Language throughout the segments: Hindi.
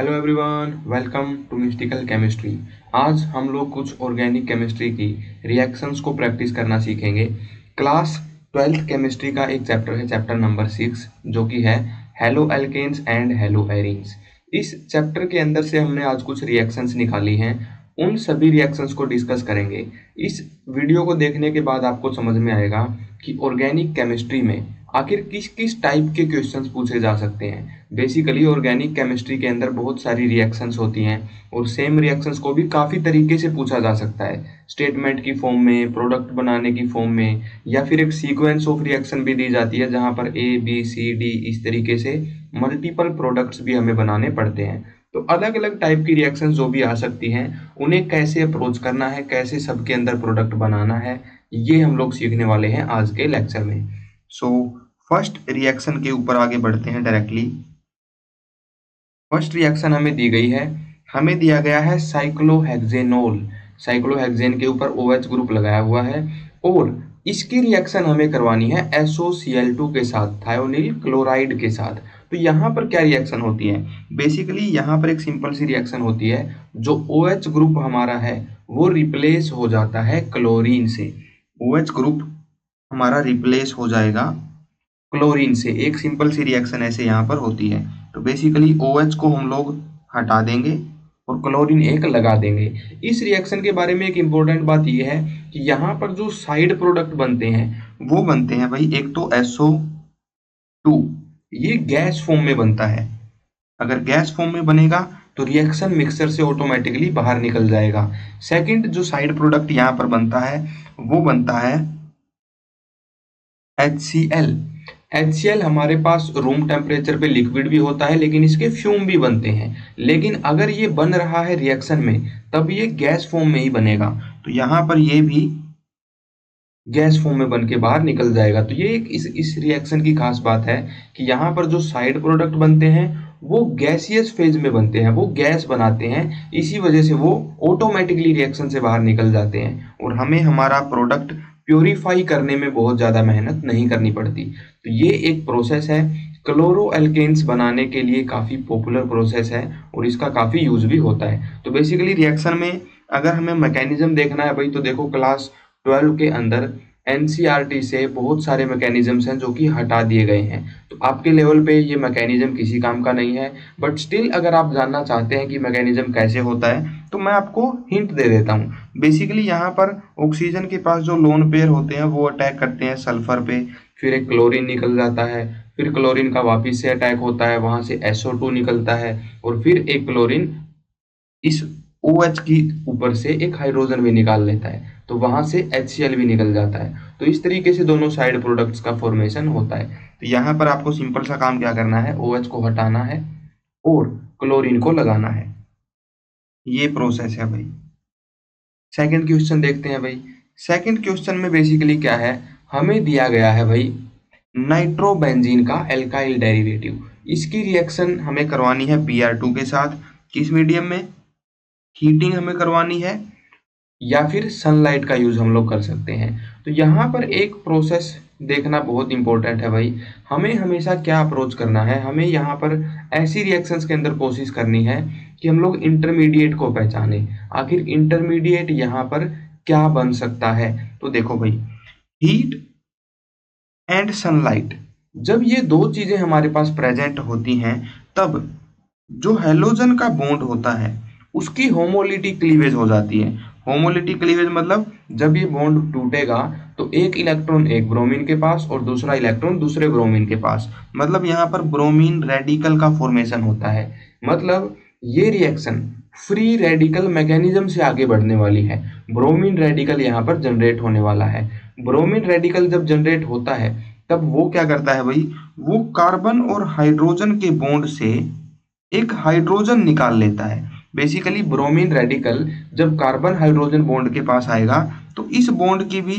Hello everyone, welcome to mystical chemistry. आज हम लोग कुछ ऑर्गेनिक केमिस्ट्री की रिएक्शंस को प्रैक्टिस करना सीखेंगे। क्लास 12th केमिस्ट्री का एक चैप्टर है, चैप्टर नंबर 6, जो कि है haloalkanes and haloarenes. इस चैप्टर के अंदर से हमने आज कुछ रिएक्शंस निकाली हैं, उन सभी रिएक्शंस को डिस्कस करेंगे। इस वीडियो को देखने के बाद आपको समझ में आएगा कि ऑर्गेनिक केमिस्ट्री में आखिर किस किस टाइप के क्वेश्चंस पूछे जा सकते हैं। बेसिकली ऑर्गेनिक केमिस्ट्री के अंदर बहुत सारी रिएक्शंस होती हैं और सेम रिएक्शंस को भी काफ़ी तरीके से पूछा जा सकता है, स्टेटमेंट की फॉर्म में, प्रोडक्ट बनाने की फॉर्म में, या फिर एक सीक्वेंस ऑफ रिएक्शन भी दी जाती है जहां पर ए बी सी डी इस तरीके से मल्टीपल प्रोडक्ट्स भी हमें बनाने पड़ते हैं। तो अलग अलग टाइप की रिएक्शंस जो भी आ सकती हैं, उन्हें कैसे अप्रोच करना है, कैसे सबके अंदर प्रोडक्ट बनाना है, ये हम लोग सीखने वाले हैं आज के लेक्चर में। सो फर्स्ट रिएक्शन के ऊपर आगे बढ़ते हैं डायरेक्टली। फर्स्ट रिएक्शन हमें दी गई है, हमें दिया गया है साइक्लोहेक्सेनोल। साइक्लोहेक्सेन के ऊपर OH ग्रुप लगाया हुआ है और इसकी रिएक्शन हमें करवानी है SOCl2 के साथ, थायोनिल क्लोराइड के साथ। तो यहाँ पर क्या रिएक्शन होती है? बेसिकली यहाँ पर एक सिंपल सी रिएक्शन होती है, जो OH ग्रुप हमारा है वो रिप्लेस हो जाता है क्लोरीन से। OH ग्रुप हमारा रिप्लेस हो जाएगा क्लोरीन से। एक सिंपल सी रिएक्शन ऐसे यहाँ पर होती है। तो बेसिकली OH को हम लोग हटा देंगे और क्लोरीन एक लगा देंगे। इस रिएक्शन के बारे में एक इम्पोर्टेंट बात यह है कि यहाँ पर जो साइड प्रोडक्ट बनते हैं वो बनते हैं भाई, एक तो SO2, ये गैस फॉर्म में बनता है। अगर गैस फॉर्म में बनेगा तो रिएक्शन मिक्सचर से ऑटोमेटिकली बाहर निकल जाएगा। सेकंड जो साइड प्रोडक्ट यहाँ पर बनता है वो बनता है HCl। HCl हमारे पास रूम टेम्परेचर पे लिक्विड भी होता है, लेकिन इसके फ्यूम भी बनते हैं। लेकिन अगर ये बन रहा है रिएक्शन में, तब ये गैस फॉर्म में ही बनेगा। तो यहाँ पर ये भी गैस फॉर्म में बन के बाहर निकल जाएगा। तो ये एक इस रिएक्शन की खास बात है कि यहाँ पर जो साइड प्रोडक्ट बनते हैं वो गैसियस फेज में बनते हैं, वो गैस बनाते हैं, इसी वजह से वो ऑटोमेटिकली रिएक्शन से बाहर निकल जाते हैं और हमें हमारा प्रोडक्ट प्योरीफाई करने में बहुत ज़्यादा मेहनत नहीं करनी पड़ती। तो ये एक प्रोसेस है, क्लोरोएल्केन्स बनाने के लिए काफ़ी पॉपुलर प्रोसेस है और इसका काफ़ी यूज भी होता है। तो बेसिकली रिएक्शन में अगर हमें मैकेनिज्म देखना है भाई, तो देखो क्लास 12 के अंदर NCERT से बहुत सारे मैकेनिज्म्स हैं जो कि हटा दिए गए हैं। तो आपके लेवल पे ये मैकेनिज्म किसी काम का नहीं है, बट स्टिल अगर आप जानना चाहते हैं कि मैकेनिज्म कैसे होता है तो मैं आपको हिंट दे देता हूँ। बेसिकली यहाँ पर ऑक्सीजन के पास जो लोन पेयर होते हैं वो अटैक करते हैं सल्फर पे, फिर एक क्लोरीन निकल जाता है, फिर क्लोरीन का वापिस से अटैक होता है, वहां से SO2 निकलता है और फिर एक क्लोरीन इस OH की ऊपर से एक हाइड्रोजन भी निकाल लेता है, तो वहां से HCl भी निकल जाता है। तो इस तरीके से दोनों साइड प्रोडक्ट्स का फॉर्मेशन होता है। तो यहाँ पर आपको सिंपल सा काम क्या करना है, OH को हटाना है और क्लोरीन को लगाना है। ये प्रोसेस है भाई। सेकंड क्वेश्चन देखते हैं भाई। सेकंड क्वेश्चन में बेसिकली क्या है, हमें दिया गया है भाई नाइट्रोबेंजीन का एल्काइल डेरिवेटिव। इसकी रिएक्शन हमें करवानी है Br2 के साथ। किस मीडियम में? हीटिंग हमें करवानी है या फिर सनलाइट का यूज हम लोग कर सकते हैं। तो यहाँ पर एक प्रोसेस देखना बहुत इंपॉर्टेंट है भाई। हमें हमेशा क्या अप्रोच करना है, हमें यहाँ पर ऐसी रिएक्शंस के अंदर कोशिश करनी है कि हम लोग इंटरमीडिएट को पहचाने। आखिर इंटरमीडिएट यहाँ पर क्या बन सकता है? तो देखो भाई, हीट एंड सनलाइट, जब ये दो चीजें हमारे पास प्रेजेंट होती हैं, तब जो हेलोजन का बॉन्ड होता है उसकी होमोलिटी क्लीवेज हो जाती है। होमोलिटी क्लीवेज मतलब जब ये बॉन्ड टूटेगा तो एक इलेक्ट्रॉन एक ब्रोमीन के पास और दूसरा इलेक्ट्रॉन दूसरे ब्रोमीन के पास, मतलब यहाँ पर ब्रोमीन रेडिकल का फॉर्मेशन होता है। मतलब ये रिएक्शन फ्री रेडिकल मैकेनिज्म से आगे बढ़ने वाली है। ब्रोमीन रेडिकल यहाँ पर जनरेट होने वाला है। ब्रोमीन रेडिकल जब जनरेट होता है तब वो क्या करता है भाई, वो कार्बन और हाइड्रोजन के बॉन्ड से एक हाइड्रोजन निकाल लेता है। बेसिकली ब्रोमीन रेडिकल जब कार्बन हाइड्रोजन बॉन्ड के पास आएगा तो इस बॉन्ड की भी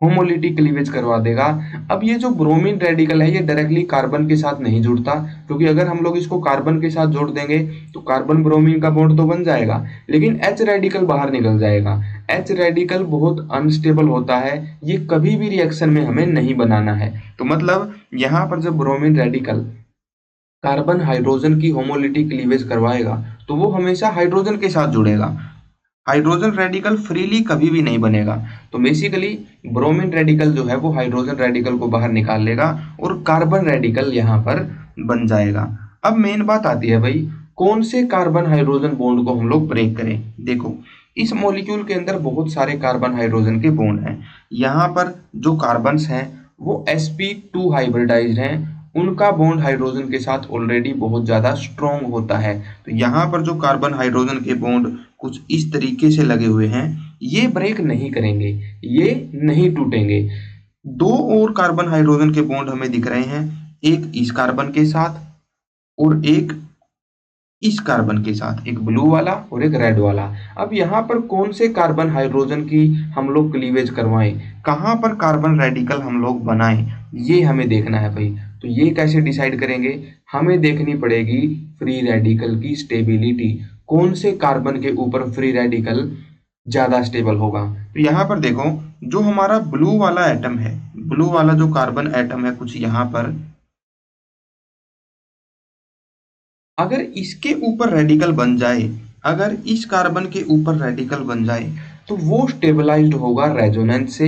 होमोलिटी क्लीवेज करवा देगा। अब ये जो ब्रोमीन रेडिकल है ये डायरेक्टली कार्बन के साथ नहीं जुड़ता, क्योंकि अगर हम लोग इसको कार्बन के साथ जोड़ देंगे तो कार्बन ब्रोमीन का बॉन्ड तो बन जाएगा, लेकिन H रेडिकल बाहर निकल जाएगा। H रेडिकल बहुत अनस्टेबल होता है, ये कभी भी रिएक्शन में हमें नहीं बनाना है। तो मतलब यहाँ पर जब ब्रोमीन रेडिकल कार्बन हाइड्रोजन की होमोलिटी क्लीवेज करवाएगा तो वो हमेशा हाइड्रोजन के साथ जुड़ेगा। हाइड्रोजन रेडिकल फ्रीली कभी भी नहीं बनेगा। तो बेसिकली ब्रोमीन रेडिकल जो है वो हाइड्रोजन रेडिकल को बाहर निकाल लेगा और कार्बन रेडिकल यहाँ पर बन जाएगा। अब मेन बात आती है भाई, कौन से कार्बन हाइड्रोजन बॉन्ड को हम लोग ब्रेक करें। देखो, इस मॉलिक्यूल के अंदर बहुत सारे कार्बन हाइड्रोजन के बॉन्ड हैं। यहाँ पर जो कार्बन्स हैं वो sp2 हाइब्रिडाइज्ड हैं, उनका बॉन्ड हाइड्रोजन के साथ ऑलरेडी बहुत ज़्यादा स्ट्रॉन्ग होता है। तो यहाँ पर जो कार्बन हाइड्रोजन के बॉन्ड कुछ इस तरीके से लगे हुए हैं, ये ब्रेक नहीं करेंगे, ये नहीं टूटेंगे। दो और कार्बन हाइड्रोजन के बॉन्ड हमें दिख रहे हैं, एक इस कार्बन के साथ और एक इस कार्बन के साथ, एक ब्लू वाला और एक रेड वाला। अब यहाँ पर कौन से कार्बन हाइड्रोजन की हम लोग क्लीवेज करवाएं, कहाँ पर कार्बन रेडिकल हम लोग बनाएं, ये हमें देखना है भाई। तो ये कैसे डिसाइड करेंगे, हमें देखनी पड़ेगी फ्री रेडिकल की स्टेबिलिटी, कौन से कार्बन के ऊपर फ्री रेडिकल ज्यादा स्टेबल होगा। तो यहाँ पर देखो, जो हमारा ब्लू वाला एटम है, ब्लू वाला जो कार्बन एटम है कुछ यहाँ पर, अगर इसके ऊपर रेडिकल बन जाए, अगर इस कार्बन के ऊपर रेडिकल बन जाए तो वो स्टेबलाइज्ड होगा रेजोनेंस से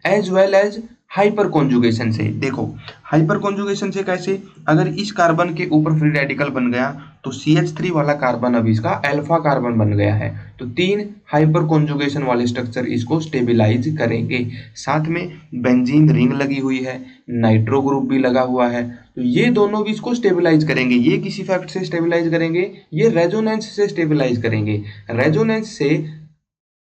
as well as hyperconjugation से। देखो, हाइपर कॉन्जुगेशन से कैसे, अगर इस कार्बन के ऊपर फ्री रेडिकल बन गया तो CH3 वाला कार्बन अब इसका अल्फा कार्बन बन गया है, तो 3 हाइपर कॉन्जुगेशन वाले स्ट्रक्चर इसको स्टेबिलाइज करेंगे। साथ में बेंजीन रिंग लगी हुई है, नाइट्रो ग्रुप भी लगा हुआ है, तो ये दोनों भी इसको स्टेबिलाइज करेंगे। ये किसी फैक्ट से स्टेबिलाइज करेंगे, ये रेजोनेंस से स्टेबिलाइज करेंगे। रेजोनेंस से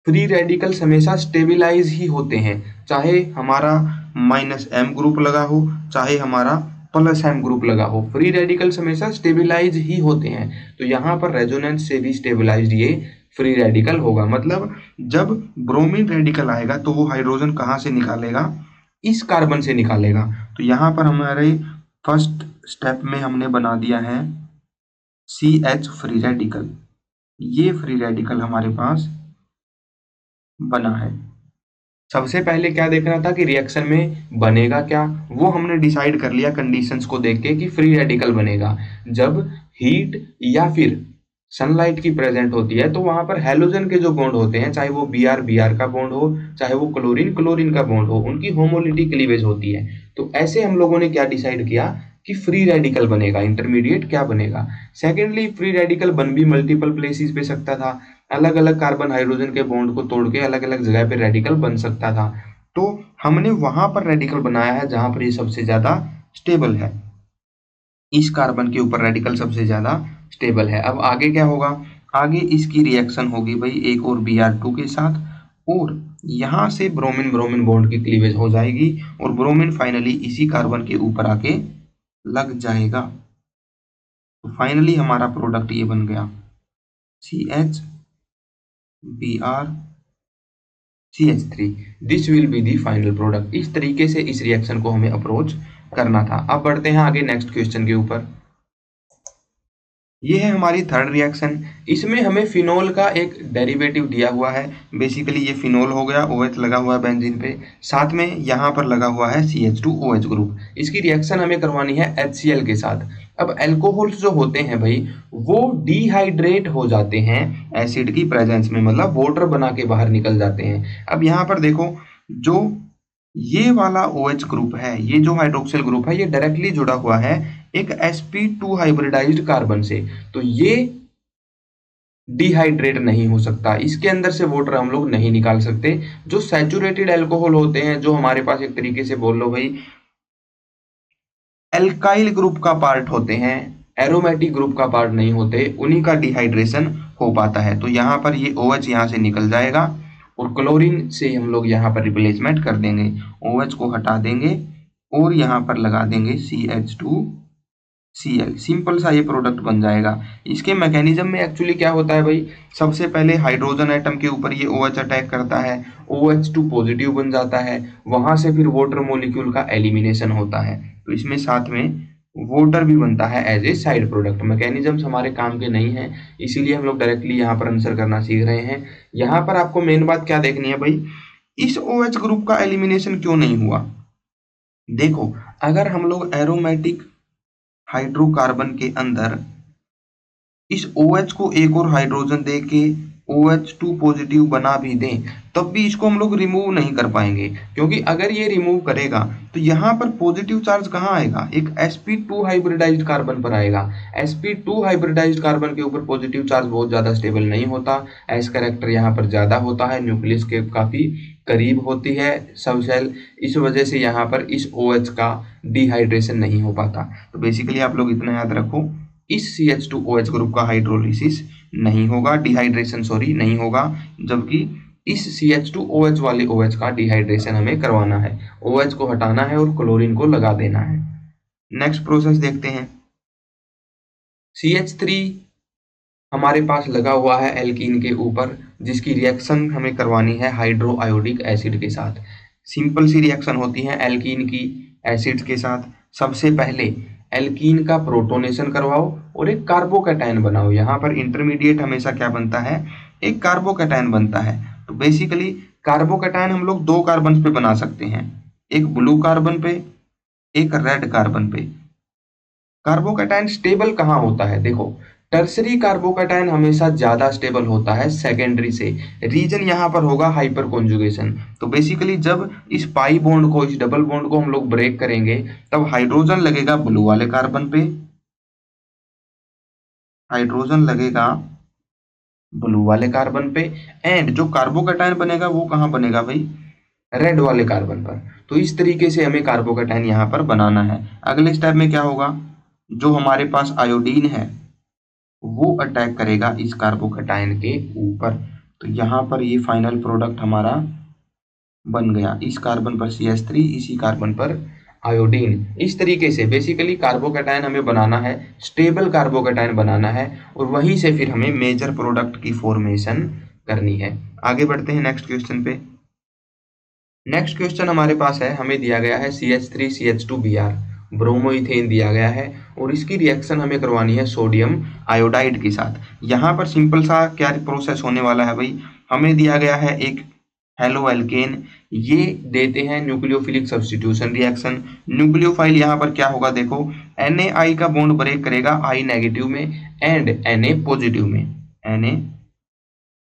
फ्री रेडिकल्स हमेशा स्टेबिलाइज ही होते हैं, चाहे हमारा -m ग्रुप लगा हो, चाहे हमारा +m ग्रुप लगा हो, फ्री रेडिकल्स हमेशा स्टेबिलाइज ही होते हैं। तो यहाँ पर रेजोनेंस से भी स्टेबिलाइज्ड ये फ्री रेडिकल होगा। मतलब जब ब्रोमीन रेडिकल आएगा तो वो हाइड्रोजन कहाँ से निकालेगा, इस कार्बन से निकालेगा। तो यहाँ पर हमारे फर्स्ट स्टेप में हमने बना दिया है CH फ्री रेडिकल, ये फ्री रेडिकल हमारे पास बना है। सबसे पहले क्या देखना था कि रिएक्शन में बनेगा क्या, वो हमने डिसाइड कर लिया कंडीशंस को देख के कि फ्री रेडिकल बनेगा जब हीट या फिर सनलाइट की प्रेजेंट होती है। तो वहां पर हेलोजन के जो बॉन्ड होते हैं, चाहे वो Br का बॉन्ड हो, चाहे वो क्लोरीन का बॉन्ड हो, उनकी होमोलिटी क्लीवेज होती है। तो ऐसे हम लोगों ने क्या डिसाइड किया कि फ्री रेडिकल बनेगा, इंटरमीडिएट क्या बनेगा। सेकेंडली, फ्री रेडिकल बन भी मल्टीपल प्लेसेस पे सकता था, अलग अलग कार्बन हाइड्रोजन के बॉन्ड को तोड़ के अलग अलग जगह पे रेडिकल बन सकता था। तो हमने वहां पर रेडिकल बनाया है जहां पर ये सबसे ज्यादा स्टेबल है, इस कार्बन के ऊपर रेडिकल सबसे ज्यादा स्टेबल है। अब आगे क्या होगा, आगे इसकी रिएक्शन होगी भाई एक और Br2 के साथ, और यहां से ब्रोमीन ब्रोमीन बॉन्ड की क्लीवेज हो जाएगी और ब्रोमीन फाइनली इसी कार्बन के ऊपर आके लग जाएगा। तो फाइनली हमारा प्रोडक्ट ये बन गया CH Br CH3, this will be the final product. इस तरीके से इस रिएक्शन को हमें अप्रोच करना था। अब बढ़ते हैं आगे नेक्स्ट क्वेश्चन के ऊपर। ये है हमारी थर्ड रिएक्शन, इसमें हमें फिनोल का एक डेरिवेटिव दिया हुआ है। बेसिकली ये फिनोल हो गया, OH लगा हुआ है बेंजीन पे, साथ में यहाँ पर लगा हुआ है CH2OH ग्रुप। इसकी रिएक्शन हमें करवानी है HCl के साथ। अब एल्कोहल्स जो होते हैं भाई वो डिहाइड्रेट हो जाते हैं एसिड की प्रेजेंस में, मतलब वाटर बना के बाहर निकल जाते हैं। अब यहाँ पर देखो, जो ये वाला OH ग्रुप है, ये जो हाइड्रोक्सिल ग्रुप है, ये डायरेक्टली जुड़ा हुआ है एक sp2 हाइब्रिडाइज्ड कार्बन से, तो ये डिहाइड्रेट नहीं हो सकता, इसके अंदर से वाटर हम लोग नहीं निकाल सकते। जो सैचुरेटेड अल्कोहल होते हैं, जो हमारे पास एक तरीके से बोल लो भाई एल्काइल ग्रुप का पार्ट होते हैं, एरोमेटिक ग्रुप का पार्ट नहीं होते, उन्हीं का डिहाइड्रेशन हो पाता है। तो यहाँ पर ये OH यहाँ से निकल जाएगा और क्लोरीन से हम लोग यहाँ पर रिप्लेसमेंट कर देंगे, OH को हटा देंगे और यहाँ पर लगा देंगे CH2Cl। सिंपल सा ये प्रोडक्ट बन जाएगा। इसके मैकेनिज्म में एक्चुअली क्या होता है भाई, सबसे पहले हाइड्रोजन एटम के ऊपर ये OH अटैक करता है, OH2 पॉजिटिव बन जाता है, वहां से फिर वाटर मॉलिक्यूल का एलिमिनेशन होता है। तो इसमें साथ में वाटर भी बनता है as a side product. Mechanisms हमारे काम के नहीं है, इसीलिए हम लोग डायरेक्टली यहाँ पर आंसर करना सीख रहे हैं। यहाँ पर आपको मेन बात क्या देखनी है भाई, इस OH ग्रुप का एलिमिनेशन क्यों नहीं हुआ। देखो, अगर हम लोग एरोमेटिक हाइड्रोकार्बन के अंदर इस OH को एक और हाइड्रोजन दे के OH2 पॉजिटिव बना भी दें, तब भी इसको हम लोग रिमूव नहीं कर पाएंगे, क्योंकि अगर ये रिमूव करेगा तो यहाँ पर पॉजिटिव चार्ज कहाँ आएगा, एक sp2 हाइब्रिडाइज्ड कार्बन पर आएगा। sp2 हाइब्रिडाइज्ड कार्बन के ऊपर पॉजिटिव चार्ज बहुत ज़्यादा स्टेबल नहीं होता, एस कैरेक्टर यहाँ पर ज़्यादा होता है, न्यूक्लियस के काफ़ी करीब होती है सब सेल, इस वजह से यहाँ पर इस OH का डिहाइड्रेशन नहीं हो पाता। तो बेसिकली आप लोग इतना याद रखो, इस CH2OH ग्रुप का हाइड्रोलिसिस नहीं होगा, डिहाइड्रेशन सॉरी नहीं होगा, जबकि इस CH2OH वाले OH का डिहाइड्रेशन हमें करवाना है, OH को हटाना है और क्लोरीन को लगा देना है। नेक्स्ट प्रोसेस देखते हैं। CH3 हमारे पास लगा हुआ है एल्कीन के ऊपर, जिसकी रिएक्शन हमें करवानी है हाइड्रो आयोडिक एसिड के साथ। सिंपल सी रिएक्शन होती है एल्कीन की एसिड के साथ। सबसे पहले एल्कीन का प्रोटोनेशन करवाओ और एक कार्बोकैटायन बनाओ। यहाँ पर इंटरमीडिएट हमेशा क्या बनता है, एक कार्बोकैटायन बनता है। तो बेसिकली कार्बोकैटायन हम लोग दो कार्बन पे बना सकते हैं, एक ब्लू कार्बन पे, एक रेड कार्बन पे। कार्बोकैटायन स्टेबल कहाँ होता है, देखो टर्सरी कार्बोकैटायन हमेशा ज्यादा स्टेबल होता है सेकेंडरी से। रीजन यहाँ पर होगा हाइपर कॉन्जुगेशन। तो बेसिकली जब इस पाई बॉन्ड को, इस डबल बॉन्ड को हम लोग ब्रेक करेंगे, तब हाइड्रोजन लगेगा ब्लू वाले कार्बन पे, हाइड्रोजन लगेगा ब्लू वाले कार्बन पे, एंड जो कार्बोकैटायन बनेगा वो कहाँ बनेगा भाई, रेड वाले कार्बन पर। तो इस तरीके से हमें कार्बोकैटायन यहाँ पर बनाना है। अगले स्टेप में क्या होगा, जो हमारे पास आयोडीन है वो अटैक करेगा इस कार्बोकैटायन के ऊपर। तो यहाँ पर ये फाइनल प्रोडक्ट हमारा बन गया, इस कार्बन पर CH3, इसी कार्बन पर आयोडीन। इस तरीके से बेसिकली कार्बोकैटायन हमें बनाना है, स्टेबल कार्बोकैटायन बनाना है, और वहीं से फिर हमें मेजर प्रोडक्ट की फॉर्मेशन करनी है। आगे बढ़ते हैं नेक्स्ट क्वेश्चन पे। नेक्स्ट क्वेश्चन हमारे पास है, हमें दिया गया है CH3CH2Br, ब्रोमोइथेन दिया गया है, और इसकी रिएक्शन हमें करवानी है सोडियम आयोडाइड के साथ। यहाँ पर सिंपल सा क्या प्रोसेस होने वाला है भाई, हमें दिया गया है एक हेलो एल्केन, ये देते हैं न्यूक्लियोफिलिक सब्स्टिट्यूशन रिएक्शन। न्यूक्लियोफाइल यहाँ पर क्या होगा, देखो Na का बॉन्ड ब्रेक करेगा I नेगेटिव में एंड Na पॉजिटिव में, Na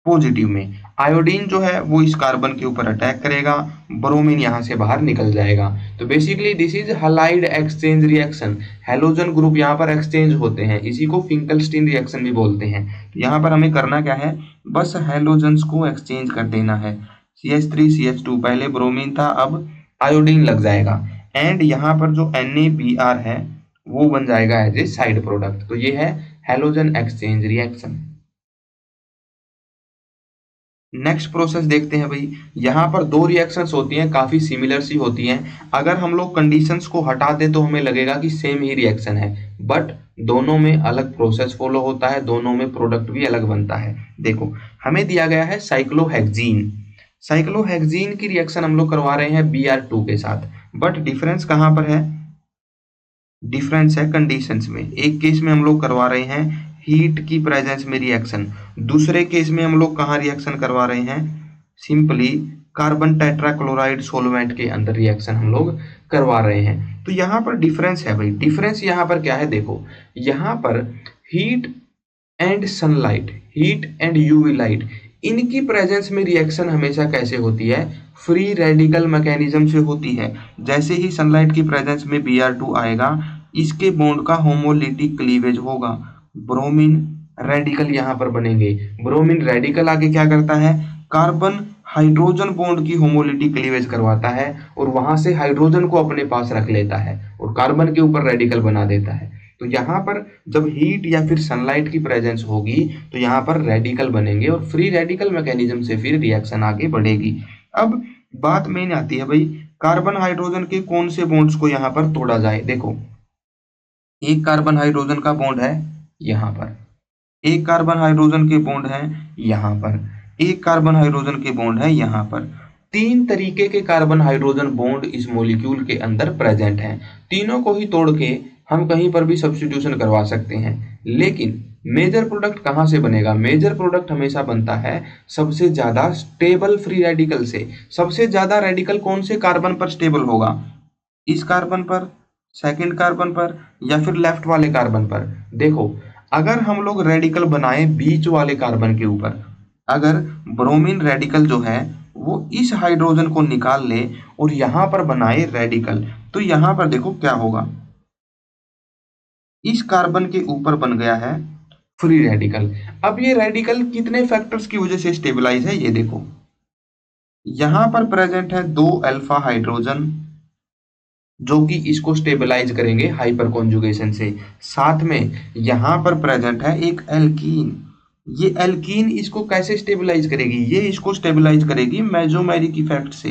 पॉजिटिव में। आयोडीन जो है वो इस कार्बन के ऊपर अटैक करेगा, ब्रोमीन यहाँ से बाहर निकल जाएगा। तो basically this is halide exchange reaction. Halogen group यहाँ पर एक्सचेंज होते हैं, इसी को फिंकलस्टीन रिएक्शन भी बोलते हैं। तो यहाँ पर हमें करना क्या है, बस हेलोजन्स को एक्सचेंज कर देना है। CH3CH2 पहले ब्रोमीन था, अब आयोडीन लग जाएगा, एंड यहाँ पर जो NaBr है वो बन जाएगा एज ए साइड प्रोडक्ट। तो ये है halogen exchange reaction. Next process देखते हैं भाई। यहाँ पर दो रिएक्शंस होती हैं, काफी सिमिलर सी होती हैं। अगर हम लोग कंडीशंस को हटा दें तो हमें लगेगा कि सेम ही रिएक्शन है, बट दोनों में अलग प्रोसेस फॉलो होता है, दोनों में प्रोडक्ट भी अलग बनता है। देखो हमें दिया गया है साइक्लोहेक्सीन। साइक्लोहेक्सीन की रिएक्शन हम लोग करवा रहे हैं Br2 के साथ, बट डिफरेंस कहाँ पर है, डिफरेंस है कंडीशंस में। एक केस में हम लोग करवा रहे हैं हीट की प्रेजेंस में रिएक्शन, दूसरे केस में हम लोग कहाँ रिएक्शन करवा रहे हैं, सिंपली कार्बन टेट्राक्लोराइड सॉल्वेंट के अंदर रिएक्शन हम लोग करवा रहे हैं। तो यहाँ पर डिफरेंस है भाई। डिफरेंस यहाँ पर क्या है, देखो यहाँ पर heat and sunlight, heat and UV light, इनकी प्रेजेंस में रिएक्शन हमेशा कैसे होती है, फ्री रेडिकल मैकेनिज्म से होती है। जैसे ही सनलाइट की प्रेजेंस में Br2 आएगा, इसके बॉन्ड का होमोलिटिक क्लीवेज होगा, ब्रोमीन रेडिकल यहाँ पर बनेंगे। ब्रोमीन रेडिकल आगे क्या करता है, कार्बन हाइड्रोजन बॉन्ड की होमोलिटिक क्लीवेज करवाता है, और वहां से हाइड्रोजन को अपने पास रख लेता है और कार्बन के ऊपर रेडिकल बना देता है। तो यहाँ पर जब हीट या फिर सनलाइट की प्रेजेंस होगी तो यहाँ पर रेडिकल बनेंगे, और फ्री रेडिकल मैकेनिज्म से फिर रिएक्शन आगे बढ़ेगी। अब बात मेन आती है भाई, कार्बन हाइड्रोजन के कौन से बॉन्ड्स को यहाँ पर तोड़ा जाए। देखो एक कार्बन हाइड्रोजन का बॉन्ड है यहाँ पर, एक कार्बन हाइड्रोजन के बॉन्ड है यहाँ पर, एक कार्बन हाइड्रोजन के बॉन्ड है यहाँ पर। तीन तरीके के कार्बन हाइड्रोजन बॉन्ड इस मॉलिक्यूल के अंदर प्रेजेंट हैं। तीनों को ही तोड़ के हम कहीं पर भी सब्स्टिट्यूशन करवा सकते हैं, लेकिन मेजर प्रोडक्ट कहाँ से बनेगा, मेजर प्रोडक्ट हमेशा बनता है सबसे ज्यादा स्टेबल फ्री रेडिकल से। सबसे ज्यादा रेडिकल कौन से कार्बन पर स्टेबल होगा, इस कार्बन पर सेकंड कार्बन पर या फिर लेफ्ट वाले कार्बन पर। देखो, अगर हम लोग रेडिकल बनाए बीच वाले कार्बन के ऊपर, अगर ब्रोमीन रेडिकल जो है वो इस हाइड्रोजन को निकाल ले और यहां पर बनाए रेडिकल, तो यहां पर देखो क्या होगा, इस कार्बन के ऊपर बन गया है फ्री रेडिकल। अब ये रेडिकल कितने फैक्टर्स की वजह से स्टेबलाइज है, ये देखो, यहां पर प्रेजेंट है दो अल्फा हाइड्रोजन जो कि इसको स्टेबलाइज करेंगे हाइपर कॉन्जुगेशन से। साथ में यहां पर प्रेजेंट है एक एल्कीन, ये एल्कीन इसको कैसे स्टेबलाइज करेगी, ये इसको स्टेबलाइज करेगी मेसोमेरिक इफेक्ट से,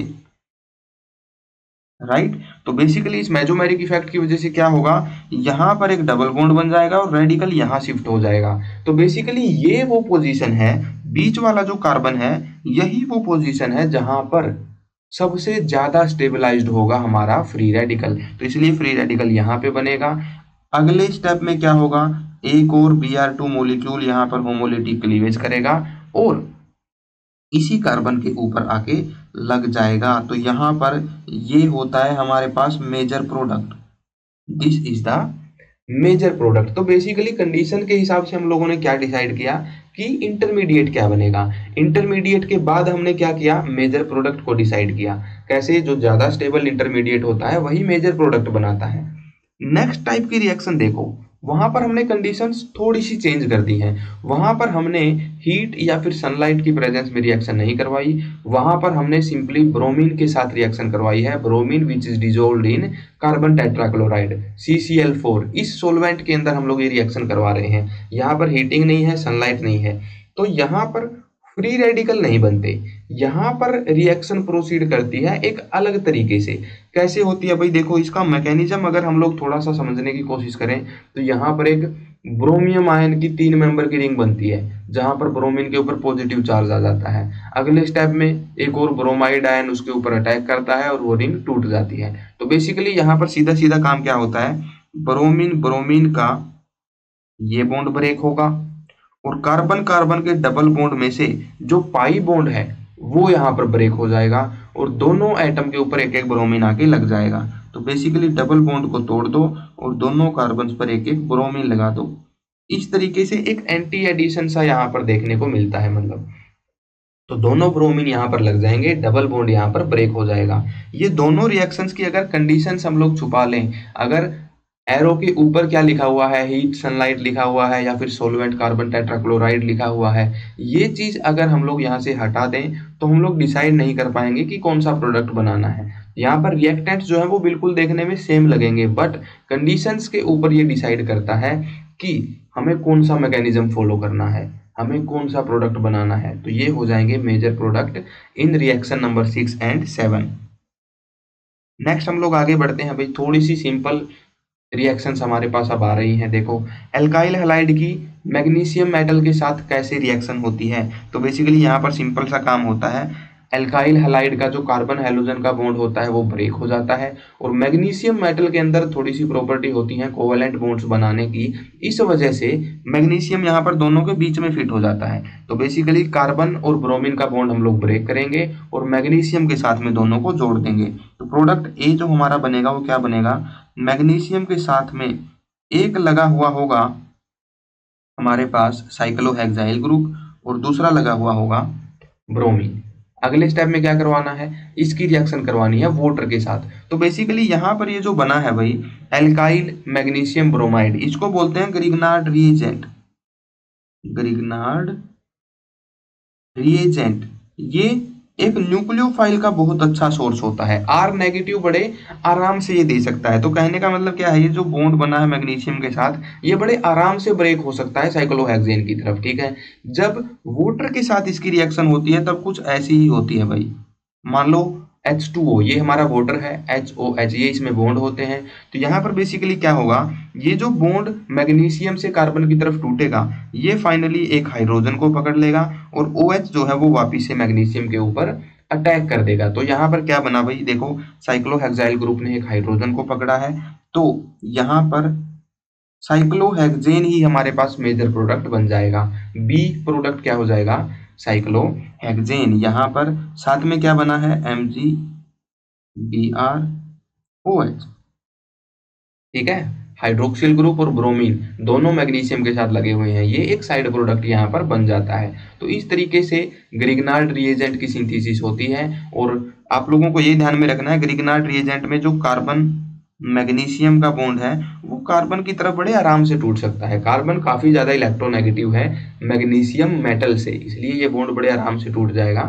राइट। तो बेसिकली इस मेसोमेरिक इफेक्ट की वजह से क्या होगा, यहाँ पर एक डबल बॉन्ड बन जाएगा और रेडिकल यहाँ शिफ्ट हो जाएगा। तो बेसिकली ये वो पोजीशन है, बीच वाला जो कार्बन है यही वो पोजीशन है जहां पर सबसे ज्यादा स्टेबलाइज्ड होगा हमारा फ्री रेडिकल। तो इसलिए फ्री रेडिकल यहाँ पे बनेगा। अगले स्टेप में क्या होगा, एक और Br2 मोलिक्यूल यहाँ पर होमोलिटिक क्लीवेज करेगा और इसी कार्बन के ऊपर आके लग जाएगा। तो यहाँ पर ये होता है हमारे पास major product, this is the major product. तो बेसिकली कंडीशन के हिसाब से हम लोगों ने क्या डिसाइड किया कि इंटरमीडिएट क्या बनेगा। इंटरमीडिएट के बाद हमने क्या किया, मेजर प्रोडक्ट को डिसाइड किया। कैसे, जो ज्यादा स्टेबल इंटरमीडिएट होता है वही मेजर प्रोडक्ट बनाता है। नेक्स्ट टाइप की रिएक्शन देखो, वहां पर हमने कंडीशंस थोड़ी सी चेंज कर दी हैं। वहां पर हमने हीट या फिर सनलाइट की प्रेजेंस में रिएक्शन नहीं करवाई, वहां पर हमने सिंपली ब्रोमीन के साथ रिएक्शन करवाई है। Bromine which is dissolved in carbon tetrachloride CCl4, इस सोलवेंट के अंदर हम लोग ये रिएक्शन करवा रहे हैं। यहाँ पर हीटिंग नहीं है, सनलाइट नहीं है, तो यहाँ पर फ्री रेडिकल नहीं बनते। यहाँ पर रिएक्शन प्रोसीड करती है एक अलग तरीके से। कैसे होती है भाई, देखो इसका मैकेनिज्म अगर हम लोग थोड़ा सा समझने की कोशिश करें तो यहाँ पर एक ब्रोमियम आयन की 3 मेंबर की रिंग बनती है जहां पर ब्रोमीन के ऊपर पॉजिटिव चार्ज आ जाता है। अगले स्टेप में एक और ब्रोमाइड आयन उसके ऊपर अटैक करता है और वो रिंग टूट जाती है। तो बेसिकली यहाँ पर सीधा सीधा काम क्या होता है, ब्रोमीन ब्रोमीन का ये बॉन्ड ब्रेक होगा और कार्बन कार्बन के डबल बॉन्ड में से जो पाई बॉन्ड है वो यहाँ पर ब्रेक हो जाएगा और दोनों एटम के ऊपर एक एक ब्रोमीन आके लग जाएगा। तो बेसिकली डबल बॉन्ड को तोड़ दो और दोनों कार्बन पर एक एक ब्रोमीन लगा दो। इस तरीके से एक एंटी एडिशन सा यहाँ पर देखने को मिलता है, मतलब तो दोनों ब्रोमीन यहाँ पर लग जाएंगे, डबल बॉन्ड यहाँ पर ब्रेक हो जाएगा। ये दोनों रिएक्शंस की अगर कंडीशंस हम लोग छुपा लें, अगर एरो के ऊपर क्या लिखा हुआ है, हीट सनलाइट लिखा हुआ है या फिर सोलवेंट कार्बन टेट्राक्लोराइड लिखा हुआ है, ये चीज अगर हम लोग यहाँ से हटा दें तो हम लोग डिसाइड नहीं कर पाएंगे कि कौन सा प्रोडक्ट बनाना है। यहाँ पर रिएक्टेंट्स जो है वो बिल्कुल देखने में सेम लगेंगे, बट कंडीशंस के ऊपर ये डिसाइड करता है कि हमें कौन सा मैकेनिज्म फॉलो करना है, हमें कौन सा प्रोडक्ट बनाना है। तो ये हो जाएंगे major product in reaction number 6 and 7। Next हम लोग आगे बढ़ते हैं भाई, थोड़ी सी सिंपल रिएक्शंस हमारे पास अब आ रही हैं। देखो, एल्काइल हैलाइड की मैग्नीशियम मेटल के साथ कैसे रिएक्शन होती है। तो बेसिकली यहाँ पर सिंपल सा काम होता है, एल्काइल हैलाइड का जो कार्बन हैलोजन का बॉन्ड होता है वो ब्रेक हो जाता है और मैग्नीशियम मेटल के अंदर थोड़ी सी प्रॉपर्टी होती है कोवेलेंट बॉन्ड्स बनाने की। इस वजह से मैग्नीशियम यहाँ पर दोनों के बीच में फिट हो जाता है। तो बेसिकली कार्बन और ब्रोमीन का बॉन्ड हम लोग ब्रेक करेंगे और मैग्नीशियम के साथ में दोनों को जोड़ देंगे। तो प्रोडक्ट ए जो हमारा बनेगा वो क्या बनेगा, मैग्नीशियम के साथ में एक लगा हुआ होगा हमारे पास साइक्लोहेक्साइल ग्रुप और दूसरा लगा हुआ होगा ब्रोमीन। अगले स्टेप में क्या करवाना है, इसकी रिएक्शन करवानी है वाटर के साथ। तो बेसिकली यहाँ पर ये जो बना है भाई एल्काइल मैग्नीशियम ब्रोमाइड, इसको बोलते हैं ग्रिग्नार्ड रिएजेंट। ग्रिग्नार्ड रिएजेंट ये एक न्यूक्लियोफाइल का बहुत अच्छा सोर्स होता है। आर नेगेटिव बड़े आराम से ये दे सकता है। तो कहने का मतलब क्या है, ये जो बॉन्ड बना है मैग्नीशियम के साथ ये बड़े आराम से ब्रेक हो सकता है साइक्लोहेक्सेन की तरफ, ठीक है। जब वाटर के साथ इसकी रिएक्शन होती है तब कुछ ऐसी ही होती है भाई। मान लो H2O ये हमारा वाटर है, HOH ये इसमें बॉन्ड होते हैं। तो यहाँ पर बेसिकली क्या होगा, ये जो बॉन्ड मैग्नीशियम से कार्बन की तरफ टूटेगा ये फाइनली एक हाइड्रोजन को पकड़ लेगा और OH जो है वो वापिस से मैग्नीशियम के ऊपर अटैक कर देगा। तो यहाँ पर क्या बना भाई, देखो साइक्लोहेक्साइल ग्रुप ने एक हाइड्रोजन को पकड़ा है, तो यहाँ पर साइक्लोहेक्सेन ही हमारे पास मेजर प्रोडक्ट बन जाएगा। बी प्रोडक्ट क्या हो जाएगा, साइक्लोहेक्सेन। यहाँ पर साथ में क्या बना है, MgBrOH। ठीक है। हाइड्रोक्सिल ग्रुप और ब्रोमीन दोनों मैग्नीशियम के साथ लगे हुए हैं, ये एक साइड प्रोडक्ट यहाँ पर बन जाता है। तो इस तरीके से ग्रिग्नार्ड रिएजेंट की सिंथेसिस होती है। और आप लोगों को ये ध्यान में रखना है, ग्रिग्नार्ड रिएजेंट में जो कार्बन मैग्नीशियम का बॉन्ड है वो कार्बन की तरफ बड़े आराम से टूट सकता है। कार्बन काफी ज्यादा इलेक्ट्रोनेगेटिव है मैग्नीशियम मेटल से, इसलिए ये बॉन्ड बड़े आराम से टूट जाएगा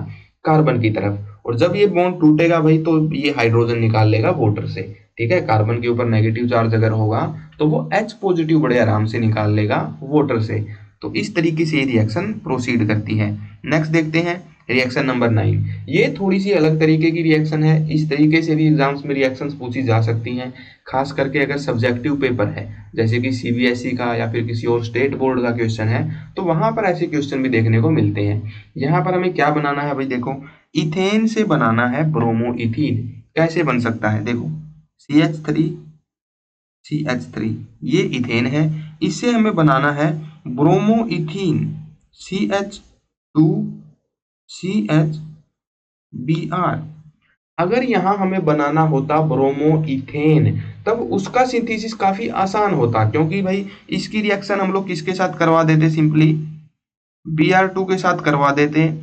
कार्बन की तरफ। और जब ये बॉन्ड टूटेगा भाई तो ये हाइड्रोजन निकाल लेगा वाटर से। ठीक है, कार्बन के ऊपर नेगेटिव चार्ज अगर होगा तो वो H पॉजिटिव बड़े आराम से निकाल लेगा वाटर से। तो इस तरीके से ये रिएक्शन प्रोसीड करती है। नेक्स्ट देखते हैं रिएक्शन नंबर 9। ये थोड़ी सी अलग तरीके की रिएक्शन है, इस तरीके से भी एग्जाम्स में रिएक्शंस पूछी जा सकती हैं, खास करके अगर सब्जेक्टिव पेपर है जैसे कि CBSE का या फिर किसी और स्टेट बोर्ड का क्वेश्चन है तो वहां पर ऐसे क्वेश्चन भी देखने को मिलते हैं। यहाँ पर हमें क्या बनाना है भाई, देखो इथेन से बनाना है ब्रोमो इथीन। कैसे बन सकता है, देखो CH3 ये इथेन है, इससे हमें बनाना है ब्रोमो इथीन CH2CHBr। अगर यहाँ हमें बनाना होता ब्रोमो इथेन तब उसका सिंथेसिस काफी आसान होता, क्योंकि भाई इसकी रिएक्शन हम लोग किसके साथ करवा देते, सिंपली Br2 के साथ करवा देते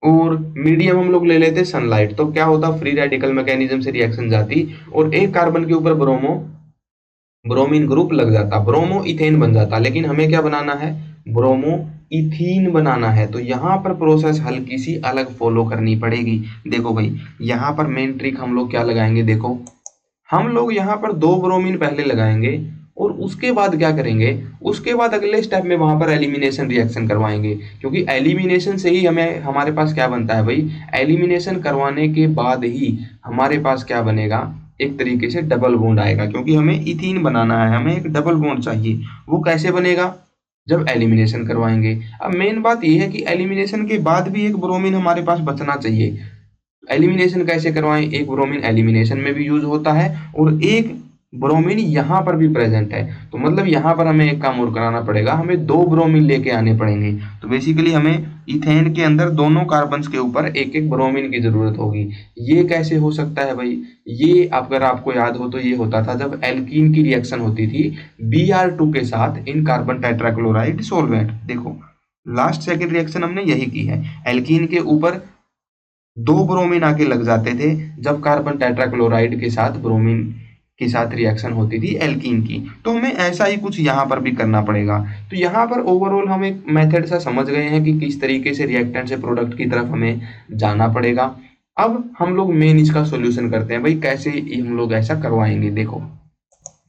और मीडियम हम लोग ले लेते सनलाइट। तो क्या होता, फ्री रेडिकल मैकेनिज्म से रिएक्शन जाती और एक कार्बन के ऊपर ब्रोमीन ग्रुप लग जाता, ब्रोमो इथेन बन जाता। लेकिन हमें क्या बनाना है, ब्रोमो इथीन बनाना है। तो यहाँ पर प्रोसेस हल्की सी अलग फॉलो करनी पड़ेगी। देखो भाई यहाँ पर मेन ट्रिक हम लोग क्या लगाएंगे, देखो हम लोग यहाँ पर 2 ब्रोमीन पहले लगाएंगे और उसके बाद क्या करेंगे, उसके बाद अगले स्टेप में वहां पर एलिमिनेशन रिएक्शन करवाएंगे। क्योंकि एलिमिनेशन से ही हमें हमारे पास क्या बनता है भाई, एलिमिनेशन करवाने के बाद ही हमारे पास क्या बनेगा, एक तरीके से डबल बॉन्ड आएगा। क्योंकि हमें इथीन बनाना है, हमें एक डबल बॉन्ड चाहिए। वो कैसे बनेगा, जब एलिमिनेशन करवाएंगे। अब मेन बात यह है कि एलिमिनेशन के बाद भी एक ब्रोमीन हमारे पास बचना चाहिए। एलिमिनेशन कैसे करवाएं, एक ब्रोमीन एलिमिनेशन में भी यूज होता है और एक ब्रोमीन यहाँ पर भी प्रेजेंट है। तो मतलब यहाँ पर हमें एक काम और कराना पड़ेगा, हमें 2 ब्रोमीन लेके आने पड़ेंगे। तो बेसिकली हमें इथेन के अंदर दोनों कार्बन्स के ऊपर एक एक ब्रोमीन की जरूरत होगी। ये कैसे हो सकता है भाई, ये अगर आपको याद हो तो ये होता था जब एल्कीन की रिएक्शन होती थी Br2 के साथ इन कार्बन टेट्राक्लोराइड सॉल्वेंट। देखो लास्ट सेकेंड रिएक्शन हमने यही की है, एल्कीन के ऊपर 2 ब्रोमीन आके लग जाते थे जब कार्बन टेट्राक्लोराइड के साथ ब्रोमीन के साथ रिएक्शन होती थी एल्कीन की। तो हमें ऐसा ही कुछ यहाँ पर भी करना पड़ेगा। तो यहाँ पर ओवरऑल हम एक मेथड सा समझ गए हैं कि किस तरीके से रिएक्टेंट से प्रोडक्ट की तरफ हमें जाना पड़ेगा। अब हम लोग मेन इसका सॉल्यूशन करते हैं भाई, कैसे हम लोग ऐसा करवाएंगे। देखो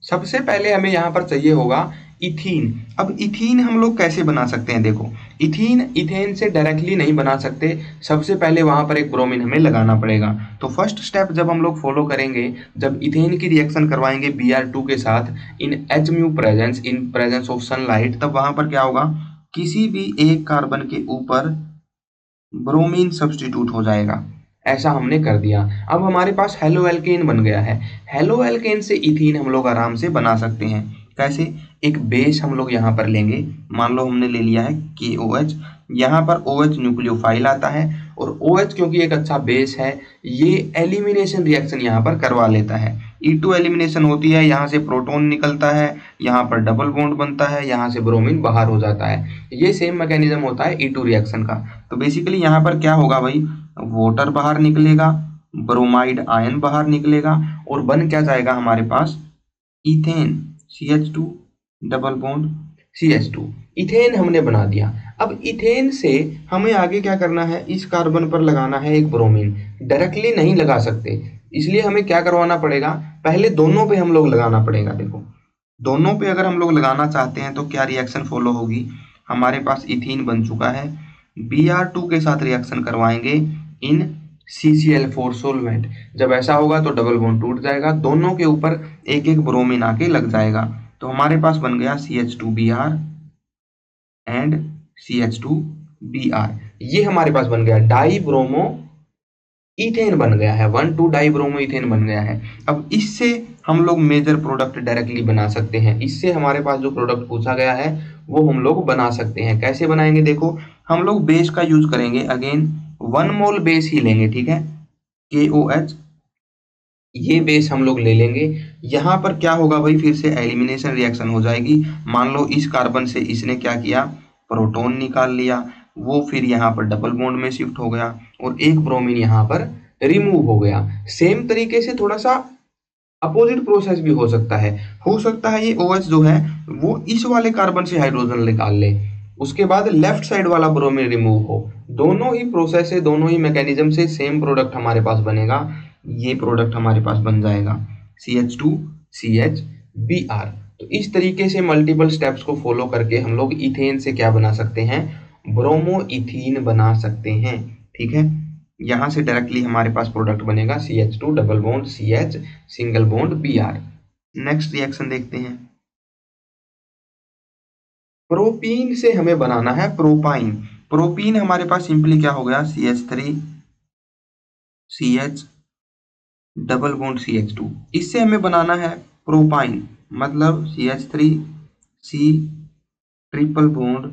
सबसे पहले हमें यहाँ पर चाहिए होगा इथीन। अब इथीन हम लोग कैसे बना सकते हैं, देखो इथीन इथेन से डायरेक्टली नहीं बना सकते, सबसे पहले वहां पर एक ब्रोमीन हमें लगाना पड़ेगा। तो फर्स्ट स्टेप जब हम लोग फॉलो करेंगे, जब इथेन की रिएक्शन करवाएंगे Br2 के साथ इन Hμ presence in presence of sunlight, तब वहां पर क्या होगा, किसी भी एक कार्बन के ऊपर ब्रोमीन सब्स्टिट्यूट हो जाएगा। ऐसा हमने कर दिया। अब हमारे पास हेलो एल्केन बन गया है। हेलो एल्केन से इथीन हम लोग आराम से बना सकते हैं। कैसे, एक बेस हम लोग यहाँ पर लेंगे, मान लो हमने ले लिया है KOH, यहाँ पर OH न्यूक्लियोफाइल आता है और OH क्योंकि एक अच्छा बेस है ये एलिमिनेशन रिएक्शन यहाँ पर करवा लेता है। E2 एलिमिनेशन होती है, यहाँ से प्रोटॉन निकलता है, यहाँ पर डबल बॉन्ड बनता है, यहाँ से ब्रोमीन बाहर हो जाता है। ये सेम मैकेनिज्म होता है E2 रिएक्शन का। तो बेसिकली यहाँ पर क्या होगा भाई, वाटर बाहर निकलेगा, ब्रोमाइड आयन बाहर निकलेगा और बन क्या जाएगा हमारे पास, ethene CH2 double bond CH2। Ethene हमने बना दिया। अब इथेन से हमें आगे क्या करना है, इस कार्बन पर लगाना है एक ब्रोमीन। डायरेक्टली नहीं लगा सकते, इसलिए हमें क्या करवाना पड़ेगा, पहले दोनों पे हम लोग लगाना पड़ेगा। देखो दोनों पे अगर हम लोग लगाना चाहते हैं तो क्या रिएक्शन फॉलो होगी, हमारे पास इथीन बन चुका है, Br2 के साथ रिएक्शन करवाएंगे इन CCl4 सोलवेंट। जब ऐसा होगा तो डबल बॉन्ड टूट जाएगा, दोनों के ऊपर एक एक ब्रोमीन आके लग जाएगा। तो हमारे पास बन गया CH2Br एंड CH2Br। ये हमारे पास बन गया डाई ब्रोमो इथेन बन गया है, 1,2 डाई ब्रोमो इथेन बन गया है। अब इससे हम लोग मेजर प्रोडक्ट डायरेक्टली बना सकते हैं। इससे हमारे पास जो प्रोडक्ट पूछा गया है वो हम लोग बना सकते हैं। कैसे बनाएंगे, देखो हम लोग बेस का यूज करेंगे, अगेन 1 मोल बेस ही लेंगे, ठीक है, KOH। ये बेस हम लोग ले लेंगे। यहाँ पर क्या होगा भाई, फिर से एलिमिनेशन रिएक्शन हो जाएगी। मान लो इस कार्बन से इसने क्या किया, प्रोटॉन निकाल लिया, वो फिर यहाँ पर डबल बॉन्ड में शिफ्ट हो गया और एक ब्रोमीन यहाँ पर रिमूव हो गया। सेम तरीके से थोड़ा सा अपोजिट प्रोसेस भी हो सकता है ये OH जो है वो इस वाले कार्बन से हाइड्रोजन निकाल ले, उसके बाद लेफ्ट साइड वाला ब्रोमीन रिमूव हो। दोनों ही प्रोसेस से, दोनों ही मैकेनिज्म से सेम प्रोडक्ट हमारे पास बनेगा। ये प्रोडक्ट हमारे पास बन जाएगा CH2CH तो इस तरीके से मल्टीपल स्टेप्स को फॉलो करके हम लोग इथेन से क्या बना सकते हैं, ब्रोमो इथीन बना सकते हैं। ठीक है, यहाँ से डायरेक्टली हमारे पास प्रोडक्ट बनेगा CH2 double bond CH single bond Br। Next reaction देखते हैं। प्रोपीन से हमें बनाना है प्रोपाइन। प्रोपीन हमारे पास सिंपली क्या हो गया, CH3CH डबल बॉन्ड CH2। इससे हमें बनाना है प्रोपाइन, मतलब CH3C ट्रिपल बॉन्ड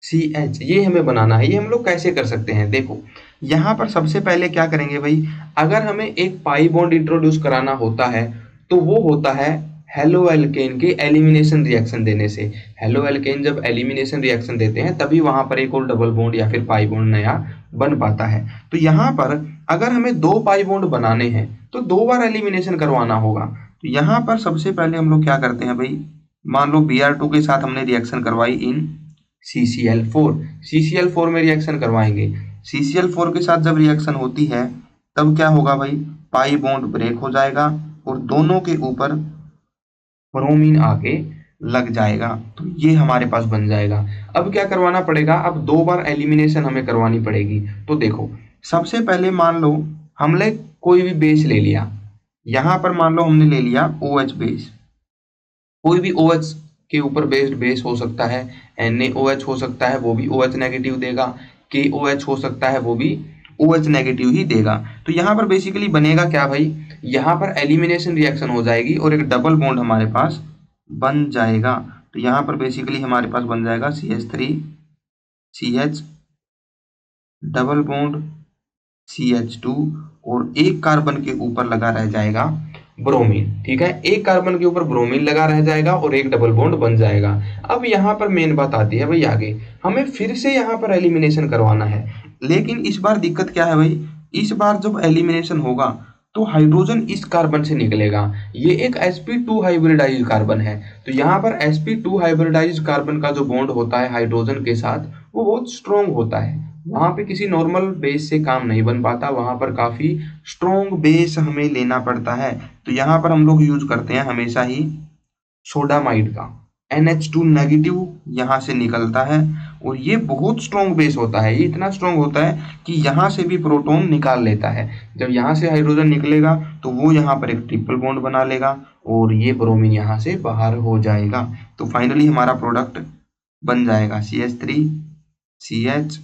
CH। ये हमें बनाना है। ये हम लोग कैसे कर सकते हैं, देखो यहाँ पर सबसे पहले क्या करेंगे भाई, अगर हमें एक पाई बॉन्ड इंट्रोड्यूस कराना होता है तो वो होता है हेलो एल्केन के एलिमिनेशन रिएक्शन देने से। हेलो एल्केन जब एलिमिनेशन रिएक्शन देते हैं तभी वहां पर एक और डबल बॉन्ड या फिर पाई बॉन्ड नया बन पाता है। तो यहाँ पर अगर हमें दो पाई बॉन्ड बनाने हैं तो दो बार एलिमिनेशन करवाना होगा। तो यहाँ पर सबसे पहले हम लोग क्या करते हैं भाई, मान लो Br2 के साथ हमने रिएक्शन करवाई इन CCl4 में रिएक्शन करवाएंगे। CCl4 के साथ जब रिएक्शन होती है तब क्या होगा भाई, पाई बॉन्ड ब्रेक हो जाएगा और दोनों के ऊपर ब्रोमीन आके लग जाएगा। तो ये हमारे पास बन जाएगा। अब क्या करवाना पड़ेगा, अब दो बार एलिमिनेशन हमें करवानी पड़ेगी। तो देखो सबसे पहले मान लो हमने कोई भी बेस ले लिया, यहाँ पर मान लो हमने ले लिया OH बेस। कोई भी OH के ऊपर बेस्ड बेस हो सकता है, NaOH हो सकता है वो भी OH नेगेटिव देगा, KOH हो सकता है वो भी OH नेगेटिव ही देगा। तो यहाँ पर बेसिकली बनेगा क्या भाई, यहाँ पर एलिमिनेशन रिएक्शन हो जाएगी और एक डबल बॉन्ड हमारे पास बन जाएगा। तो यहाँ पर बेसिकली हमारे पास बन जाएगा CH3CH डबल बॉन्ड CH2 और एक कार्बन के ऊपर लगा रह जाएगा ब्रोमीन। ठीक है, एक कार्बन के ऊपर ब्रोमीन लगा रह जाएगा और एक डबल बॉन्ड बन जाएगा। अब यहाँ पर मेन बात आती है भाई, आगे हमें फिर से यहाँ पर एलिमिनेशन करवाना है। लेकिन इस बार दिक्कत क्या है भाई, इस बार जब एलिमिनेशन होगा तो हाइड्रोजन इस कार्बन से निकलेगा। ये एक sp2 हाइब्रिडाइज कार्बन है। तो यहाँ पर sp2 हाइब्रिडाइज कार्बन का जो बॉन्ड होता है हाइड्रोजन के साथ वो बहुत स्ट्रॉन्ग होता है। वहां पे किसी नॉर्मल बेस से काम नहीं बन पाता, वहां पर काफी स्ट्रॉन्ग बेस हमें लेना पड़ता है। तो यहाँ पर हम लोग यूज करते हैं हमेशा ही सोडामाइड का। NH2 नेगेटिव यहाँ से निकलता है और ये बहुत स्ट्रॉन्ग बेस होता है। ये इतना स्ट्रॉन्ग होता है कि यहाँ से भी प्रोटॉन निकाल लेता है। जब यहाँ से हाइड्रोजन निकलेगा तो वो यहाँ पर एक ट्रिपल बॉन्ड बना लेगा और ये ब्रोमीन यहाँ से बाहर हो जाएगा। तो फाइनली हमारा प्रोडक्ट बन जाएगा CH3CH।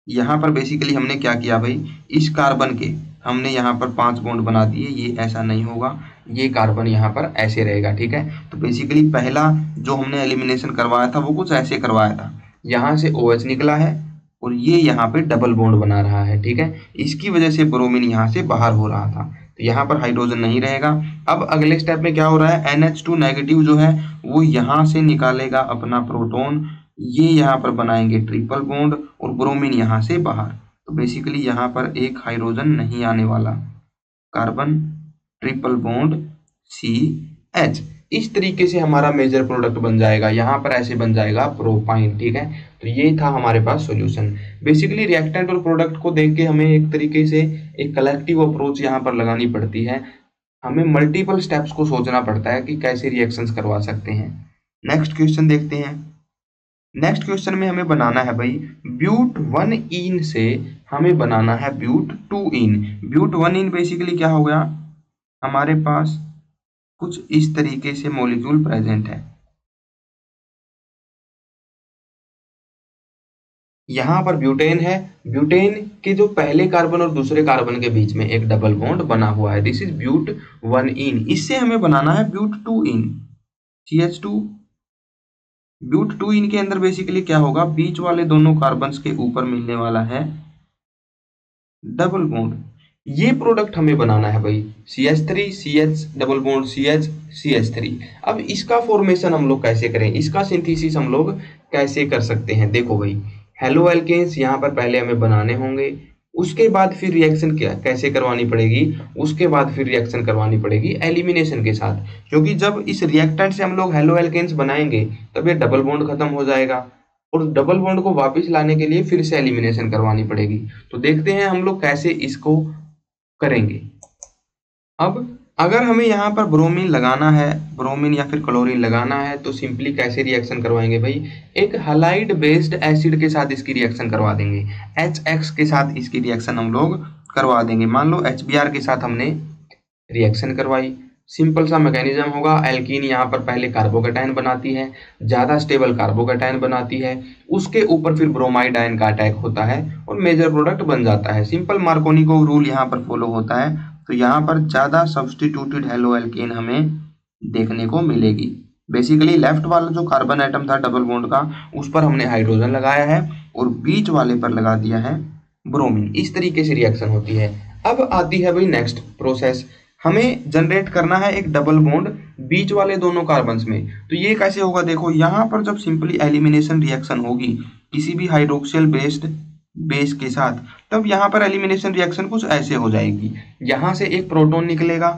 यहाँ पर बेसिकली हमने क्या किया भाई, इस कार्बन के हमने यहाँ पर 5 बॉन्ड बना दिए। ये ऐसा नहीं होगा, ये कार्बन यहाँ पर ऐसे रहेगा। ठीक है, तो बेसिकली पहला जो हमने एलिमिनेशन करवाया था वो कुछ ऐसे करवाया था, यहाँ से OH निकला है और ये यहाँ पे डबल बॉन्ड बना रहा है। ठीक है, इसकी वजह से ब्रोमीन यहाँ से बाहर हो रहा था, तो यहाँ पर हाइड्रोजन नहीं रहेगा। अब अगले स्टेप में क्या हो रहा है, NH2 नेगेटिव जो है वो यहाँ से निकालेगा अपना प्रोटॉन, ये यहाँ पर बनाएंगे ट्रिपल बॉन्ड और ब्रोमीन यहाँ से बाहर। तो बेसिकली यहाँ पर एक हाइड्रोजन नहीं आने वाला, कार्बन ट्रिपल बॉन्ड CH। इस तरीके से हमारा मेजर प्रोडक्ट बन जाएगा। यहाँ पर ऐसे बन जाएगा प्रोपाइन। ठीक है, तो ये था हमारे पास सॉल्यूशन। बेसिकली रिएक्टेंट और प्रोडक्ट को देख के हमें एक तरीके से एक कलेक्टिव अप्रोच यहाँ पर लगानी पड़ती है। हमें मल्टीपल स्टेप्स को सोचना पड़ता है कि कैसे रिएक्शंस करवा सकते हैं। नेक्स्ट क्वेश्चन देखते हैं। नेक्स्ट क्वेश्चन में हमें बनाना है भाई ब्यूट 1 इन से हमें बनाना है ब्यूट 2 इन। ब्यूट 1 इन बेसिकली क्या हो गया, हमारे पास कुछ इस तरीके से मॉलिक्यूल प्रेजेंट है। यहाँ पर ब्यूटेन है, ब्यूटेन के जो पहले कार्बन और दूसरे कार्बन के बीच में एक डबल बॉन्ड बना हुआ है, दिस इज ब्यूट 1 इन। इससे हमें बनाना है ब्यूट 2 इन, CH2। ब्यूट 2 इन के अंदर बेसिकली क्या होगा, बीच वाले दोनों कार्बन्स के ऊपर मिलने वाला है डबल बॉन्ड, ये प्रोडक्ट हमें बनाना है भाई, CH3 CH double bond CH CH3। अब इसका फॉर्मेशन हम लोग कैसे करें, इसका सिंथेसिस हम लोग कैसे कर सकते हैं, देखो भाई हेलो एल्केन्स यहाँ पर पहले हमें बनाने होंगे, उसके बाद फिर रिएक्शन क्या कैसे करवानी पड़ेगी, उसके बाद फिर रिएक्शन करवानी पड़ेगी एलिमिनेशन के साथ, क्योंकि जब इस रिएक्टेंट से हम लोग हेलो एल्केन्स बनाएंगे तब ये डबल बॉन्ड खत्म हो जाएगा, और डबल बॉन्ड को वापस लाने के लिए फिर से एलिमिनेशन करवानी पड़ेगी। तो देखते हैं हम लोग कैसे इसको करेंगे। अब अगर हमें यहाँ पर ब्रोमीन लगाना है, ब्रोमीन या फिर क्लोरीन लगाना है, तो सिंपली कैसे रिएक्शन करवाएंगे भाई, एक हैलाइड बेस्ड एसिड के साथ इसकी रिएक्शन करवा देंगे, HX के साथ इसकी रिएक्शन हम लोग करवा देंगे। मान लो HBr के साथ हमने रिएक्शन करवाई, सिंपल सा मैकेनिज्म होगा, एल्कीन यहाँ पर पहले कार्बोकेटाइन बनाती है, ज़्यादा स्टेबल कार्बोकेटाइन बनाती है, उसके ऊपर फिर ब्रोमाइड आयन का अटैक होता है और मेजर प्रोडक्ट बन जाता है। सिंपल मार्कोनिको रूल यहाँ पर फॉलो होता है, तो यहाँ पर ज़्यादा सब्स्टिट्यूटेड हेलो एल्कीन हमें देखने को मिलेगी। बेसिकली लेफ्ट वाला जो कार्बन एटम था डबल बॉन्ड का, उस पर हमने हाइड्रोजन लगाया है और बीच वाले पर लगा दिया है ब्रोमीन। इस तरीके से रिएक्शन होती है। अब आती है भाई नेक्स्ट प्रोसेस, हमें जनरेट करना है एक डबल बॉन्ड बीच वाले दोनों कार्बन्स में। तो ये कैसे होगा, देखो यहाँ पर जब सिंपली एलिमिनेशन रिएक्शन होगी किसी भी हाइड्रोक्सिल बेस्ड बेस के साथ, तब यहाँ पर एलिमिनेशन रिएक्शन कुछ ऐसे हो जाएगी, यहाँ से एक प्रोटॉन निकलेगा,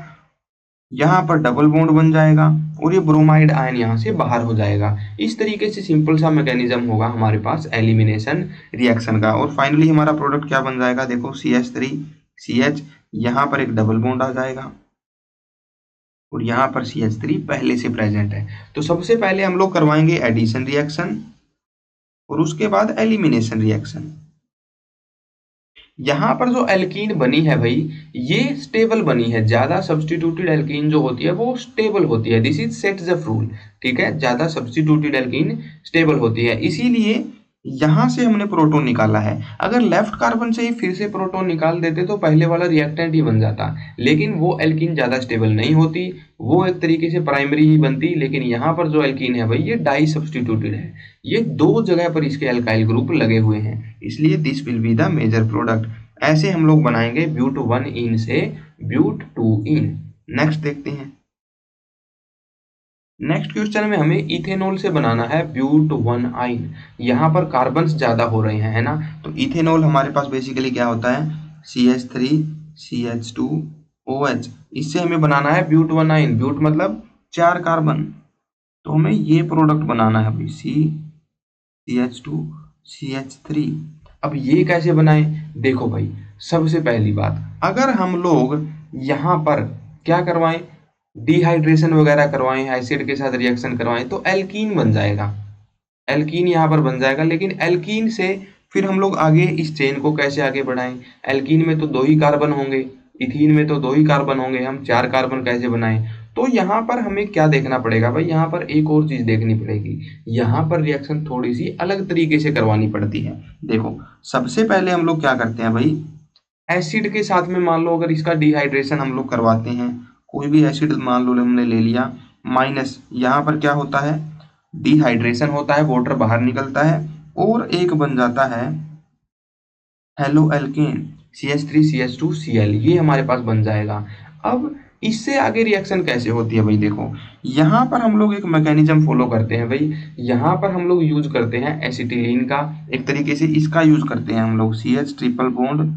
यहाँ पर डबल बॉन्ड बन जाएगा और ये ब्रोमाइड आयन यहाँ से बाहर हो जाएगा। इस तरीके से सिंपल सा मैकेनिज्म होगा हमारे पास एलिमिनेशन रिएक्शन का, और फाइनली हमारा प्रोडक्ट क्या बन जाएगा, देखो CH3 CH, यहाँ पर एक डबल बॉन्ड आ जाएगा और यहाँ पर CH3 पहले से प्रेजेंट है। तो सबसे पहले हम लोग करवाएंगे एडिशन रिएक्शन और उसके बाद एलिमिनेशन रिएक्शन। यहाँ पर जो एल्कीन बनी है भाई, ये स्टेबल बनी है, ज्यादा सब्स्टिट्यूटेड एल्कीन जो होती है वो स्टेबल होती है, दिस इज सेट्स रूल, ठीक है, ज्यादा सब्स्टिट्यूटेड एल्कीन स्टेबल होती है, इसीलिए यहाँ से हमने प्रोटॉन निकाला है। अगर लेफ्ट कार्बन से ही फिर से प्रोटॉन निकाल देते तो पहले वाला रिएक्टेंट ही बन जाता, लेकिन वो एल्कीन ज्यादा स्टेबल नहीं होती, वो एक तरीके से प्राइमरी ही बनती, लेकिन यहाँ पर जो एल्कीन है भाई ये डाई सब्स्टिट्यूटेड है, ये दो जगह पर इसके एल्काइल ग्रुप लगे हुए हैं, इसलिए this will be the major product. ऐसे हम लोग बनाएंगे ब्यूट 1 इन से ब्यूट 2 इन। नेक्स्ट देखते हैं, नेक्स्ट क्वेश्चन में हमें इथेनॉल से बनाना है ब्यूट 1 आइन। यहाँ पर कार्बन्स ज्यादा हो रहे हैं, है ना, तो इथेनॉल हमारे पास बेसिकली क्या होता है, CH3 CH2 OH, इससे हमें बनाना है ब्यूट 1 आइन, ब्यूट मतलब 4 कार्बन, तो हमें ये प्रोडक्ट बनाना है अभी CH2 CH3। अब ये कैसे बनाएं, देखो भाई सबसे पहली बात, अगर हम लोग यहाँ पर क्या करवाएं, डिहाइड्रेशन वगैरह करवाएं, एसिड के साथ रिएक्शन करवाएं, तो एल्कीन बन जाएगा, एल्कीन यहाँ पर बन जाएगा। लेकिन एल्कीन से फिर हम लोग आगे इस चेन को कैसे आगे बढ़ाएं, एल्कीन में तो 2 ही कार्बन होंगे, इथीन में तो 2 ही कार्बन होंगे, हम 4 कार्बन कैसे बनाएं। तो यहाँ पर हमें क्या देखना पड़ेगा भाई, यहाँ पर एक और चीज देखनी पड़ेगी, यहाँ पर रिएक्शन थोड़ी सी अलग तरीके से करवानी पड़ती है। देखो सबसे पहले हम लोग क्या करते हैं भाई, एसिड के साथ में मान लो अगर इसका डिहाइड्रेशन हम लोग करवाते हैं, कोई भी एसिड मान लो हमने ले लिया, माइनस यहाँ पर क्या होता है, डिहाइड्रेशन होता है, वाटर बाहर निकलता है और एक बन जाता है halo alkane CH3 CH2 Cl, ये हमारे पास बन जाएगा। अब इससे आगे रिएक्शन कैसे होती है भाई, देखो यहाँ पर हम लोग एक मैकेनिज्म फॉलो करते हैं भाई, यहाँ पर हम लोग यूज करते हैं एसिटिलीन का, एक तरीके से इसका यूज करते हैं हम लोग CH ट्रिपल बॉन्ड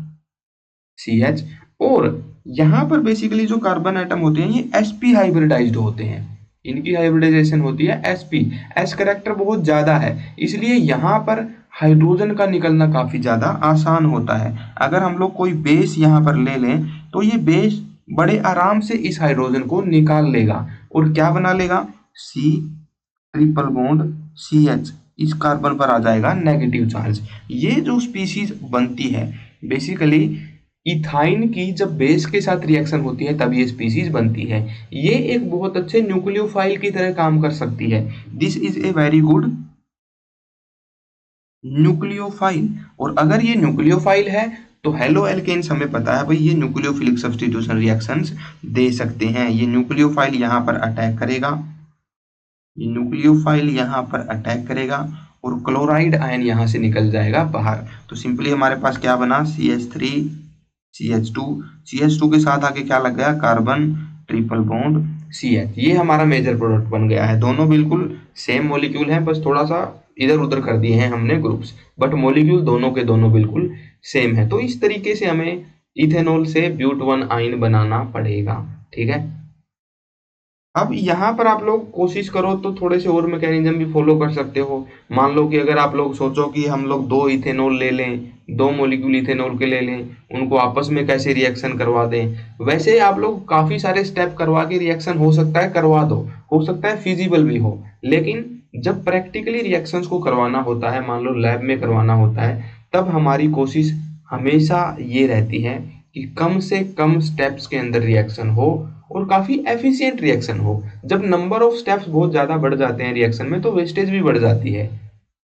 CH, और यहाँ पर बेसिकली जो कार्बन एटम होते हैं ये sp हाइब्रिडाइज्ड होते हैं, इनकी हाइब्रिडाइजेशन होती है sp, s करेक्टर बहुत ज्यादा है, इसलिए यहाँ पर हाइड्रोजन का निकलना काफी ज्यादा आसान होता है। अगर हम लोग कोई बेस यहाँ पर ले लें तो ये बेस बड़े आराम से इस हाइड्रोजन को निकाल लेगा और क्या बना लेगा, C ट्रिपल बॉन्ड CH, इस कार्बन पर आ जाएगा नेगेटिव चार्ज। ये जो स्पीसीज बनती है बेसिकली इथाइन की जब बेस के साथ रिएक्शन होती है तब ये स्पीसीज बनती है, ये एक बहुत अच्छे न्यूक्लियोफाइल की तरह काम कर सकती है, this is a very good nucleophile. और अगर ये न्यूक्लियोफाइल है तो हेलो एल्केन्स हमें पता है भाई ये न्यूक्लियोफिलिक सब्स्टिट्यूशन रिएक्शंस दे सकते हैं, ये न्यूक्लियोफाइल यहाँ पर अटैक करेगा, ये न्यूक्लियोफाइल यहाँ पर अटैक करेगा और क्लोराइड आयन यहाँ से निकल जाएगा बाहर। तो सिंपली हमारे पास क्या बना, CH3 CH2 के साथ आके क्या लग गया, कार्बन ट्रिपल बॉन्ड CH। ये हमारा मेजर प्रोडक्ट बन गया है। दोनों बिल्कुल सेम मॉलिक्यूल हैं, बस थोड़ा सा इधर उधर कर दिए हैं हमने ग्रुप्स, बट मॉलिक्यूल दोनों के दोनों बिल्कुल सेम है। तो इस तरीके से हमें इथेनॉल से ब्यूट 1 आइन बनाना पड़ेगा, ठीक है। अब यहाँ पर आप लोग कोशिश करो तो थोड़े से और मैकेनिज्म भी फॉलो कर सकते हो। मान लो कि अगर आप लोग सोचो कि हम लोग 2 इथेनॉल ले लें, 2 मॉलिक्यूल इथेनॉल के ले लें, उनको आपस में कैसे रिएक्शन करवा दें। वैसे आप लोग काफी सारे स्टेप करवा के रिएक्शन हो सकता है करवा दो, हो सकता है फिजिबल भी हो, लेकिन जब प्रैक्टिकली रिएक्शंस को करवाना होता है, मान लो लैब में करवाना होता है, तब हमारी कोशिश हमेशा ये रहती है कि कम से कम स्टेप्स के अंदर रिएक्शन हो और काफी एफिशिएंट रिएक्शन हो। जब नंबर ऑफ स्टेप्स बहुत ज्यादा बढ़ जाते हैं रिएक्शन में तो वेस्टेज भी बढ़ जाती है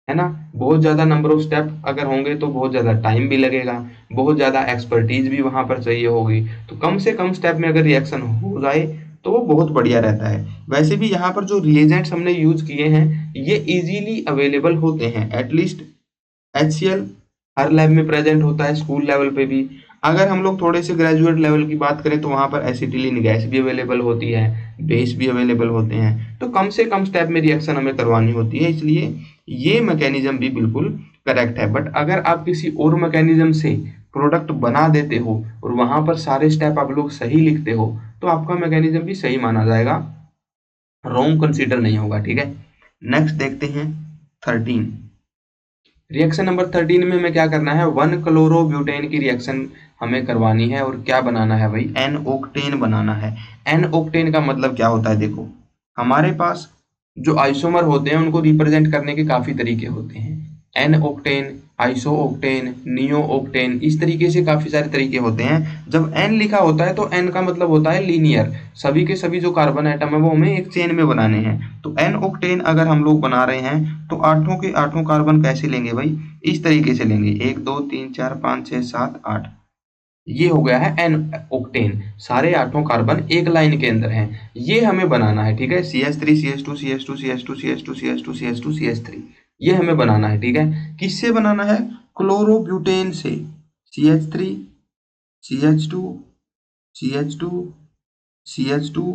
ना। बहुत ज्यादा नंबर ऑफ स्टेप अगर होंगे तो बहुत ज्यादा टाइम भी लगेगा, बहुत ज्यादा एक्सपर्टीज भी वहां पर चाहिए होगी। तो कम से कम स्टेप में अगर रिएक्शन हो जाए तो वो बहुत बढ़िया रहता है। वैसे भी यहाँ पर जो रिएजेंट्स हमने यूज किए हैं ये इजीली अवेलेबल होते हैं। एटलीस्ट HCl हर लैब में प्रेजेंट होता है, स्कूल लेवल पे भी। अगर हम लोग थोड़े से ग्रेजुएट लेवल की बात करें तो वहाँ पर एसिटिलीन गैस भी अवेलेबल होती है, बेस भी अवेलेबल होते हैं। तो कम से कम स्टेप में रिएक्शन हमें करवानी होती है, इसलिए ये मैकेनिज्म भी बिल्कुल करेक्ट है। बट अगर आप किसी और मैकेनिज्म से प्रोडक्ट बना देते हो और वहां पर सारे स्टेप आप लोग सही लिखते हो तो आपका मैकेनिज्म भी सही माना जाएगा, रॉन्ग कंसीडर नहीं होगा, ठीक है। नेक्स्ट देखते हैं 13। रिएक्शन नंबर 13 में हमें क्या करना है, 1 क्लोरोब्यूटेन की रिएक्शन हमें करवानी है। और क्या बनाना है भाई, एन ओक्टेन बनाना है। एन ओक्टेन का मतलब क्या होता है, देखो हमारे पास जो आइसोमर होते हैं उनको रिप्रेजेंट करने के काफी तरीके होते हैं। N octane, isooctane, neooctane, इस तरीके से काफी सारे तरीके होते हैं। जब एन लिखा होता है तो एन का मतलब होता है लीनियर, सभी के सभी जो कार्बन एटम है वो हमें एक चेन में बनाने हैं। तो एन ओक्टेन अगर हम लोग बना रहे हैं तो 8 के 8 कार्बन कैसे लेंगे भाई, इस तरीके से लेंगे, 1 2 3 4 5 6 7 8। ये हो गया है एन ओक्टेन, सारे 8 कार्बन एक लाइन के अंदर हैं, ये हमें बनाना है, ठीक है। CH3 CH2 CH2 CH2 CH2 CH2 CH2 CH3, ये हमें बनाना है, ठीक है। किससे बनाना है, क्लोरोब्यूटेन से। CH3 CH2 CH2 CH2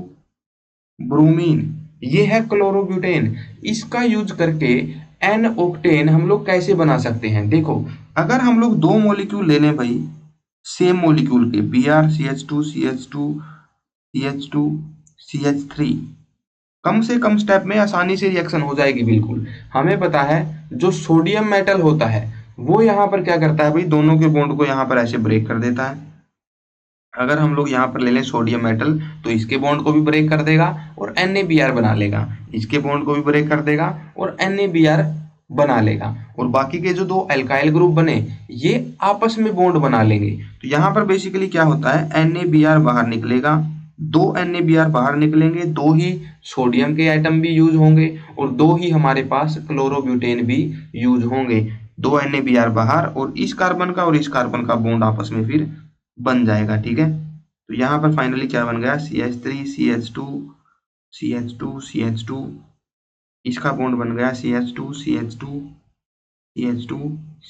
bromine, ये है क्लोरोब्यूटेन। इसका यूज करके एन ओक्टेन हम लोग कैसे बना सकते हैं, देखो अगर हम लोग 2 मॉलिक्यूल ले लें भाई सेम मॉलिक्यूल के, Br CH2 CH2 CH2 CH3, कम से कम स्टेप में आसानी से रिएक्शन हो जाएगी बिल्कुल। हमें पता है जो सोडियम मेटल होता है वो यहाँ पर क्या करता है भाई, दोनों के बॉन्ड को यहाँ पर ऐसे ब्रेक कर देता है। अगर हम लोग यहाँ पर ले लें सोडियम मेटल तो इसके बॉन्ड को भी ब्रेक कर देगा और NaBr बना लेगा, इसके बॉन्ड को भी ब्रेक कर देगा और NaBr बना लेगा, और बाकी के जो 2 एल्काइल ग्रुप बने ये आपस में बॉन्ड बना लेंगे। तो यहाँ पर बेसिकली क्या होता है, NaBr बाहर निकलेगा, 2 NaBr बाहर निकलेंगे, 2 ही सोडियम के आइटम भी यूज होंगे और 2 ही हमारे पास क्लोरोब्यूटेन भी यूज होंगे। 2 NaBr बाहर और इस कार्बन का और इस कार्बन का बॉन्ड आपस में फिर बन जाएगा, ठीक है। तो यहाँ पर फाइनली क्या बन गया, CH3 CH2 CH2 CH2, इसका बॉन्ड बन गया CH2 CH2 CH2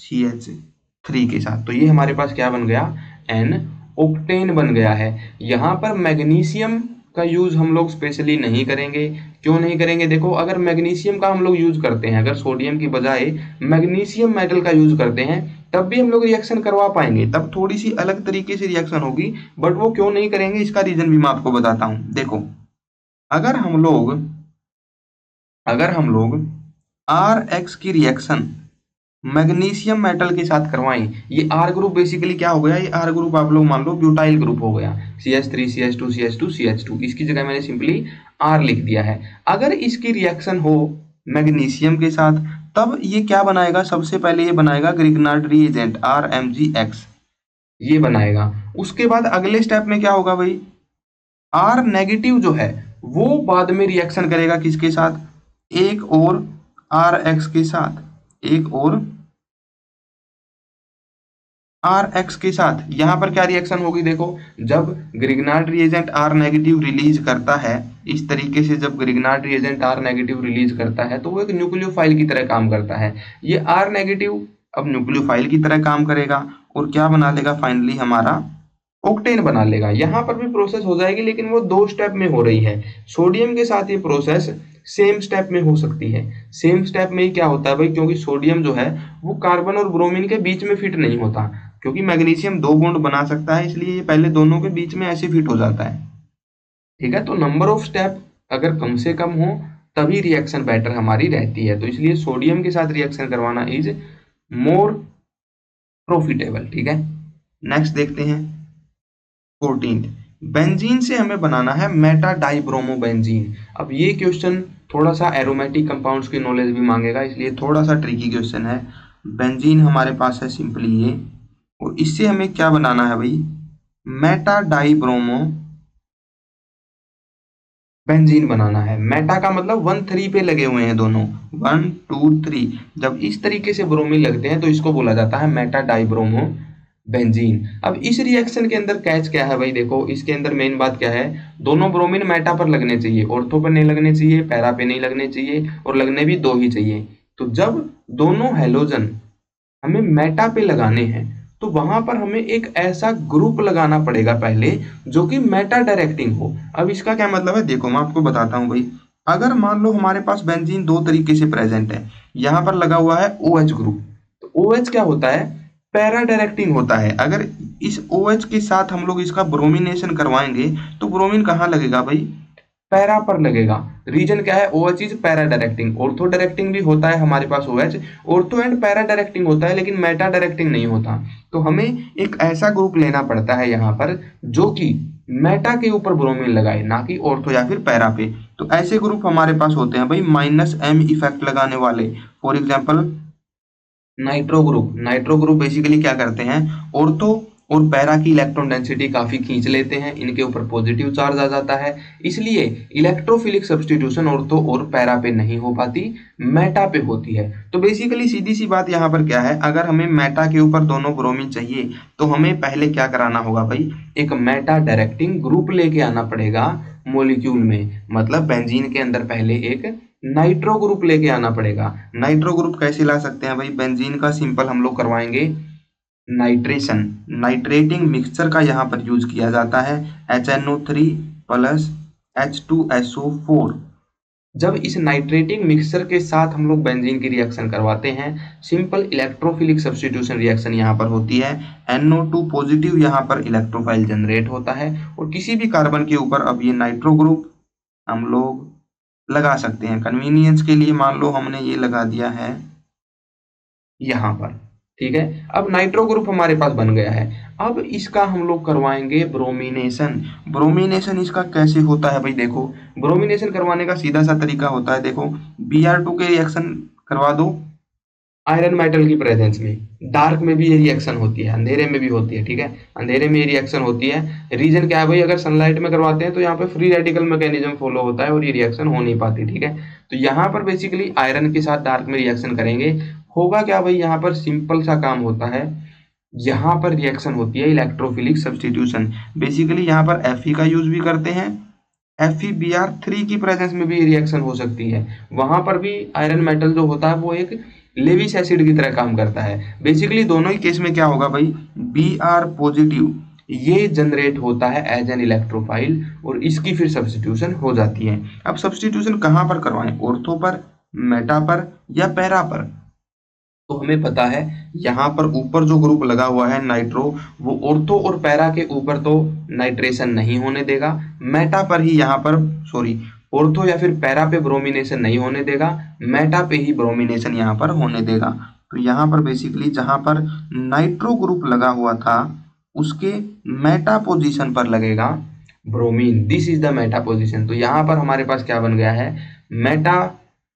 CH3 के साथ। तो ये हमारे पास क्या बन गया, एन ओक्टेन बन गया है। यहाँ पर मैग्नीशियम का यूज हम लोग स्पेशली नहीं करेंगे। क्यों नहीं करेंगे, देखो अगर मैग्नीशियम का हम लोग यूज करते हैं, अगर सोडियम की बजाय मैग्नीशियम मेटल का यूज करते हैं तब भी हम लोग रिएक्शन करवा पाएंगे, तब थोड़ी सी अलग तरीके से रिएक्शन होगी। बट वो क्यों नहीं करेंगे इसका रीजन भी मैं आपको बताता हूँ। देखो अगर हम लोग RX की रिएक्शन मैग्नीशियम मेटल के साथ करवाएं, ये R ग्रुप बेसिकली क्या हो गया, ये R ग्रुप आप लोग मान लो ब्यूटाइल ग्रुप हो गया, CH3 CH2 CH2 CH2, इसकी जगह मैंने सिंपली R लिख दिया है। अगर इसकी रिएक्शन हो मैग्नीशियम के साथ तब ये क्या बनाएगा, सबसे पहले ये बनाएगा ग्रिग्नार्ड रिएजेंट RMgX, ये बनाएगा। उसके बाद अगले स्टेप में क्या होगा भाई, R नेगेटिव जो है वो बाद में रिएक्शन करेगा किसके साथ, एक और RX के साथ, एक और RX के साथ। यहां पर क्या रिएक्शन होगी, देखो जब Grignard reagent R negative release करता है, इस तरीके से जब Grignard reagent R negative release करता है तो वो एक न्यूक्लियोफाइल की तरह काम करता है। ये R नेगेटिव अब न्यूक्लियोफाइल की तरह काम करेगा और क्या बना लेगा फाइनली हमारा ऑक्टेन बना लेगा। यहाँ पर भी प्रोसेस हो जाएगी, लेकिन वो 2 स्टेप में हो रही है। सोडियम के साथ ये प्रोसेस सेम स्टेप में हो सकती है। सेम स्टेप में ही क्या होता है भाई, क्योंकि सोडियम जो है वो कार्बन और ब्रोमीन के बीच में फिट नहीं होता, क्योंकि मैग्नीशियम 2 बॉन्ड बना सकता है, इसलिए ये पहले दोनों के बीच में ऐसे फिट हो जाता है। ठीक है, तो नंबर ऑफ स्टेप अगर कम से कम हो तभी रिएक्शन बेटर हमारी रहती है, तो इसलिए सोडियम के साथ रिएक्शन करवाना इज मोर प्रॉफिटेबल। ठीक है, नेक्स्ट देखते हैं 14th। बेंजीन से हमें बनाना है मेटा डाइब्रोमो बेंजीन। अब ये क्वेश्चन थोड़ा सा एरोमेटिक कंपाउंड्स की नॉलेज भी मांगेगा, इसलिए थोड़ा सा ट्रिकी क्वेश्चन है। बेंजीन हमारे पास है सिंपली ये, और इससे हमें क्या बनाना है भाई, मेटा डाइब्रोमो बेंजीन बनाना है। मेटा का मतलब 1 3 पे लगे हुए हैं दोनों, 1 2 3। जब इस तरीके से ब्रोमीन लगते हैं तो इसको बोला जाता है मेटा डाइब्रोमो बेंजीन। अब इस रिएक्शन के अंदर कैच क्या है भाई, देखो इसके अंदर मेन बात क्या है, दोनों ब्रोमीन मेटा पर लगने चाहिए, ऑर्थो पर नहीं लगने चाहिए, पैरा पे नहीं लगने चाहिए, और लगने भी 2 ही चाहिए। तो जब दोनों हेलोजन हमें मेटा पे लगाने हैं तो वहां पर हमें एक ऐसा ग्रुप लगाना पड़ेगा पहले जो कि मेटा डायरेक्टिंग हो। अब इसका क्या मतलब है, देखो मैं आपको बताता हूं भाई। अगर मान लो हमारे पास बेंजीन 2 तरीके से प्रेजेंट है, यहाँ पर लगा हुआ है OH ग्रुप, तो OH क्या होता है, पैरा डायरेक्टिंग होता है। अगर इस OH के साथ हम लोग इसका ब्रोमिनेशन करवाएंगे तो ब्रोमीन कहाँ लगेगा भाई, पैरा पर लगेगा। रीजन क्या है, OH is para directing. Ortho directing भी होता है हमारे पास OH, ortho and para directing होता है, लेकिन मेटा डायरेक्टिंग नहीं होता। तो हमें एक ऐसा ग्रुप लेना पड़ता है यहाँ पर जो कि मेटा के ऊपर ब्रोमीन लगाए, ना कि ऑर्थो या फिर पैरा पे। तो ऐसे ग्रुप हमारे पास होते हैं भाई -M इफेक्ट लगाने वाले। For example nitro group. Nitro group basically क्या करते हैं, ऑर्थो और पैरा की इलेक्ट्रॉन डेंसिटी काफी खींच लेते हैं, इनके ऊपर पॉजिटिव चार्ज आ जाता है, इसलिए इलेक्ट्रोफिलिक सब्स्टिट्यूशन ऑर्थो और पैरा पे नहीं हो पाती, मेटा पे होती है। तो बेसिकली सीधी सी बात यहाँ पर क्या है, अगर हमें मेटा के ऊपर दोनों ब्रोमीन चाहिए तो हमें पहले क्या कराना होगा भाई, एक मेटा डायरेक्टिंग ग्रुप लेके आना पड़ेगा मोलिक्यूल में। मतलब बेंजीन के अंदर पहले एक नाइट्रो ग्रुप लेके आना पड़ेगा। नाइट्रो ग्रुप कैसे ला सकते हैं भाई, बेंजीन का सिंपल हम लोग करवाएंगे नाइट्रेशन। नाइट्रेटिंग मिक्सचर का यहाँ पर यूज किया जाता है, HNO3 प्लस H2SO4। जब इस नाइट्रेटिंग मिक्सचर के साथ हम लोग बेंजीन की रिएक्शन करवाते हैं, सिंपल इलेक्ट्रोफिलिक सब्स्टिट्यूशन रिएक्शन यहाँ पर होती है। NO2 पॉजिटिव यहाँ पर इलेक्ट्रोफाइल जनरेट होता है, और किसी भी कार्बन के ऊपर अब ये नाइट्रो ग्रुप हम लोग लगा सकते हैं। कन्वीनियंस के लिए मान लो हमने ये लगा दिया है यहाँ पर। ठीक है, अब नाइट्रो ग्रुप हमारे पास बन गया है। अब इसका हम लोग करवाएंगे ब्रोमिनेशन। ब्रोमिनेशन इसका कैसे होता है भाई, देखो ब्रोमिनेशन करवाने का सीधा सा तरीका होता है, देखो Br2 के रिएक्शन करवा दो आयरन मेटल की प्रेजेंस में। डार्क में भी ये रिएक्शन होती है, अंधेरे में भी होती है। ठीक है, अंधेरे में ये रिएक्शन होती है। रीजन क्या है भाई, अगर सनलाइट में करवाते हैं तो यहाँ पे फ्री रेडिकल मैकेनिज्म फॉलो होता है और ये रिएक्शन हो नहीं पाती। ठीक है, तो यहाँ पर बेसिकली आयरन के साथ डार्क में रिएक्शन करेंगे, होगा क्या भाई, यहाँ पर सिंपल सा काम होता है, यहाँ पर रिएक्शन होती है इलेक्ट्रोफिलिक सब्स्टिट्यूशन। बेसिकली यहाँ पर Fe का यूज भी करते हैं, FeBr3 की प्रेजेंस में भी रिएक्शन हो सकती है। वहां पर भी आयरन मेटल जो होता है वो एक लेविस एसिड की तरह काम करता है। बेसिकली दोनों ही केस में क्या होगा भाई, Br पॉजिटिव ये जनरेट होता है एज एन इलेक्ट्रोफाइल, और इसकी फिर सब्स्टिट्यूशन हो जाती है। अब सब्स्टिट्यूशन कहाँ पर करवाएं, ऑर्थो पर, मेटा पर या पैरा पर। तो हमें पता है यहाँ पर ऊपर जो ग्रुप लगा हुआ है नाइट्रो, वो ऑर्थो और पैरा के ऊपर तो नाइट्रेशन नहीं होने देगा, मेटा पर ही यहाँ पर सॉरी ऑर्थो या फिर पैरा पे ब्रोमिनेशन नहीं होने देगा, मेटा पे ही ब्रोमिनेशन यहाँ पर होने देगा। तो यहाँ पर बेसिकली जहाँ पर नाइट्रो ग्रुप लगा हुआ था उसके मेटा पोजीशन पर लगेगा bromine. This is the Meta position. तो यहाँ पर हमारे पास क्या बन गया है, मेटा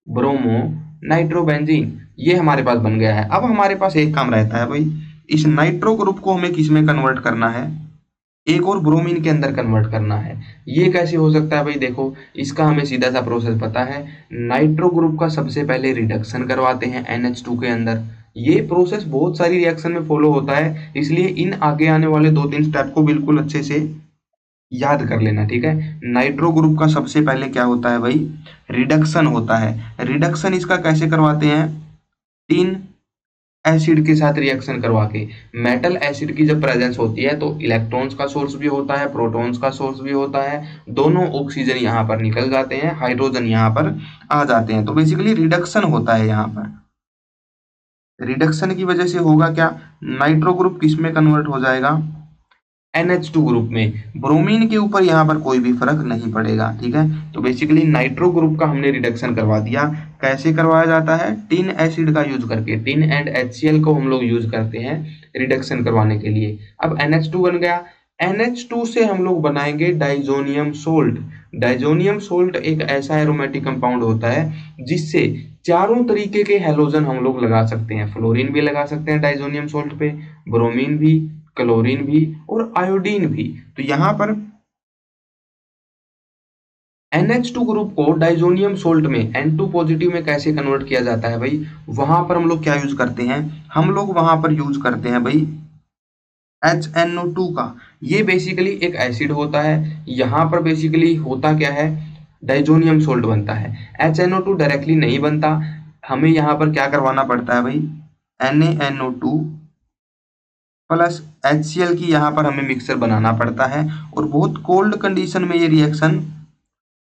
ब्रोमो नाइट्रोबेंजीन, ये हमारे पास बन गया है। अब हमारे पास एक काम रहता है भाई, इस नाइट्रो ग्रुप को हमें किस में कन्वर्ट करना है, एक और ब्रोमीन के अंदर कन्वर्ट करना है। ये कैसे हो सकता है भाई, देखो इसका हमें सीधा सा प्रोसेस पता है। नाइट्रो ग्रुप का सबसे पहले रिडक्शन करवाते हैं NH2 के अंदर। ये प्रोसेस बहुत सारी रिएक्शन में फॉलो होता है, इसलिए इन आगे आने वाले 2 3 स्टेप को बिल्कुल अच्छे से याद कर लेना। ठीक है, नाइट्रो ग्रुप का सबसे पहले क्या होता है भाई, रिडक्शन होता है। रिडक्शन इसका कैसे करवाते हैं, 3 एसिड के साथ रिएक्शन करवा के। मेटल एसिड की जब प्रेजेंस होती है तो इलेक्ट्रॉन्स का सोर्स भी होता है, प्रोटॉन्स का सोर्स भी होता है, दोनों ऑक्सीजन यहाँ पर निकल जाते हैं, हाइड्रोजन यहाँ पर आ जाते हैं। तो बेसिकली रिडक्शन होता है यहाँ पर। रिडक्शन की वजह से होगा क्या, नाइट्रो ग्रुप किस में कन्वर्ट हो जाएगा, NH2 ग्रुप में। ब्रोमीन के ऊपर यहाँ पर कोई भी फर्क नहीं पड़ेगा, ठीक है। तो बेसिकली नाइट्रो ग्रुप का हमने रिडक्शन करवा दिया। कैसे करवाया जाता है, टिन एसिड का यूज करके, टिन एंड HCl को हम लोग यूज करते हैं रिडक्शन करवाने के लिए। अब NH2 बन गया, NH2 से हम लोग बनाएंगे डाइजोनियम सोल्ट। डाइजोनियम सोल्ट एक ऐसा एरोमेटिक कंपाउंड होता है जिससे चारों तरीके के हैलोजन हम लोग लगा सकते हैं। फ्लोरीन भी लगा सकते हैं डाइजोनियम सोल्ट पे, ब्रोमीन भी, क्लोरीन भी और आयोडीन भी। तो यहाँ पर NH2 ग्रुप को डाइजोनियम सोल्ट में N2 पॉजिटिव में कैसे कन्वर्ट किया जाता है भाई, वहां पर हम लोग क्या यूज करते हैं, हम लोग वहां पर यूज करते हैं भाई HNO2 का। ये बेसिकली एक एसिड होता है, यहाँ पर बेसिकली होता क्या है, डाइजोनियम सोल्ट बनता है। HNO2 डायरेक्टली नहीं बनता, हमें यहाँ पर क्या करवाना पड़ता है भाई, NaNO2 प्लस HCl की यहाँ पर हमें मिक्सचर बनाना पड़ता है। और बहुत कोल्ड कंडीशन में ये रिएक्शन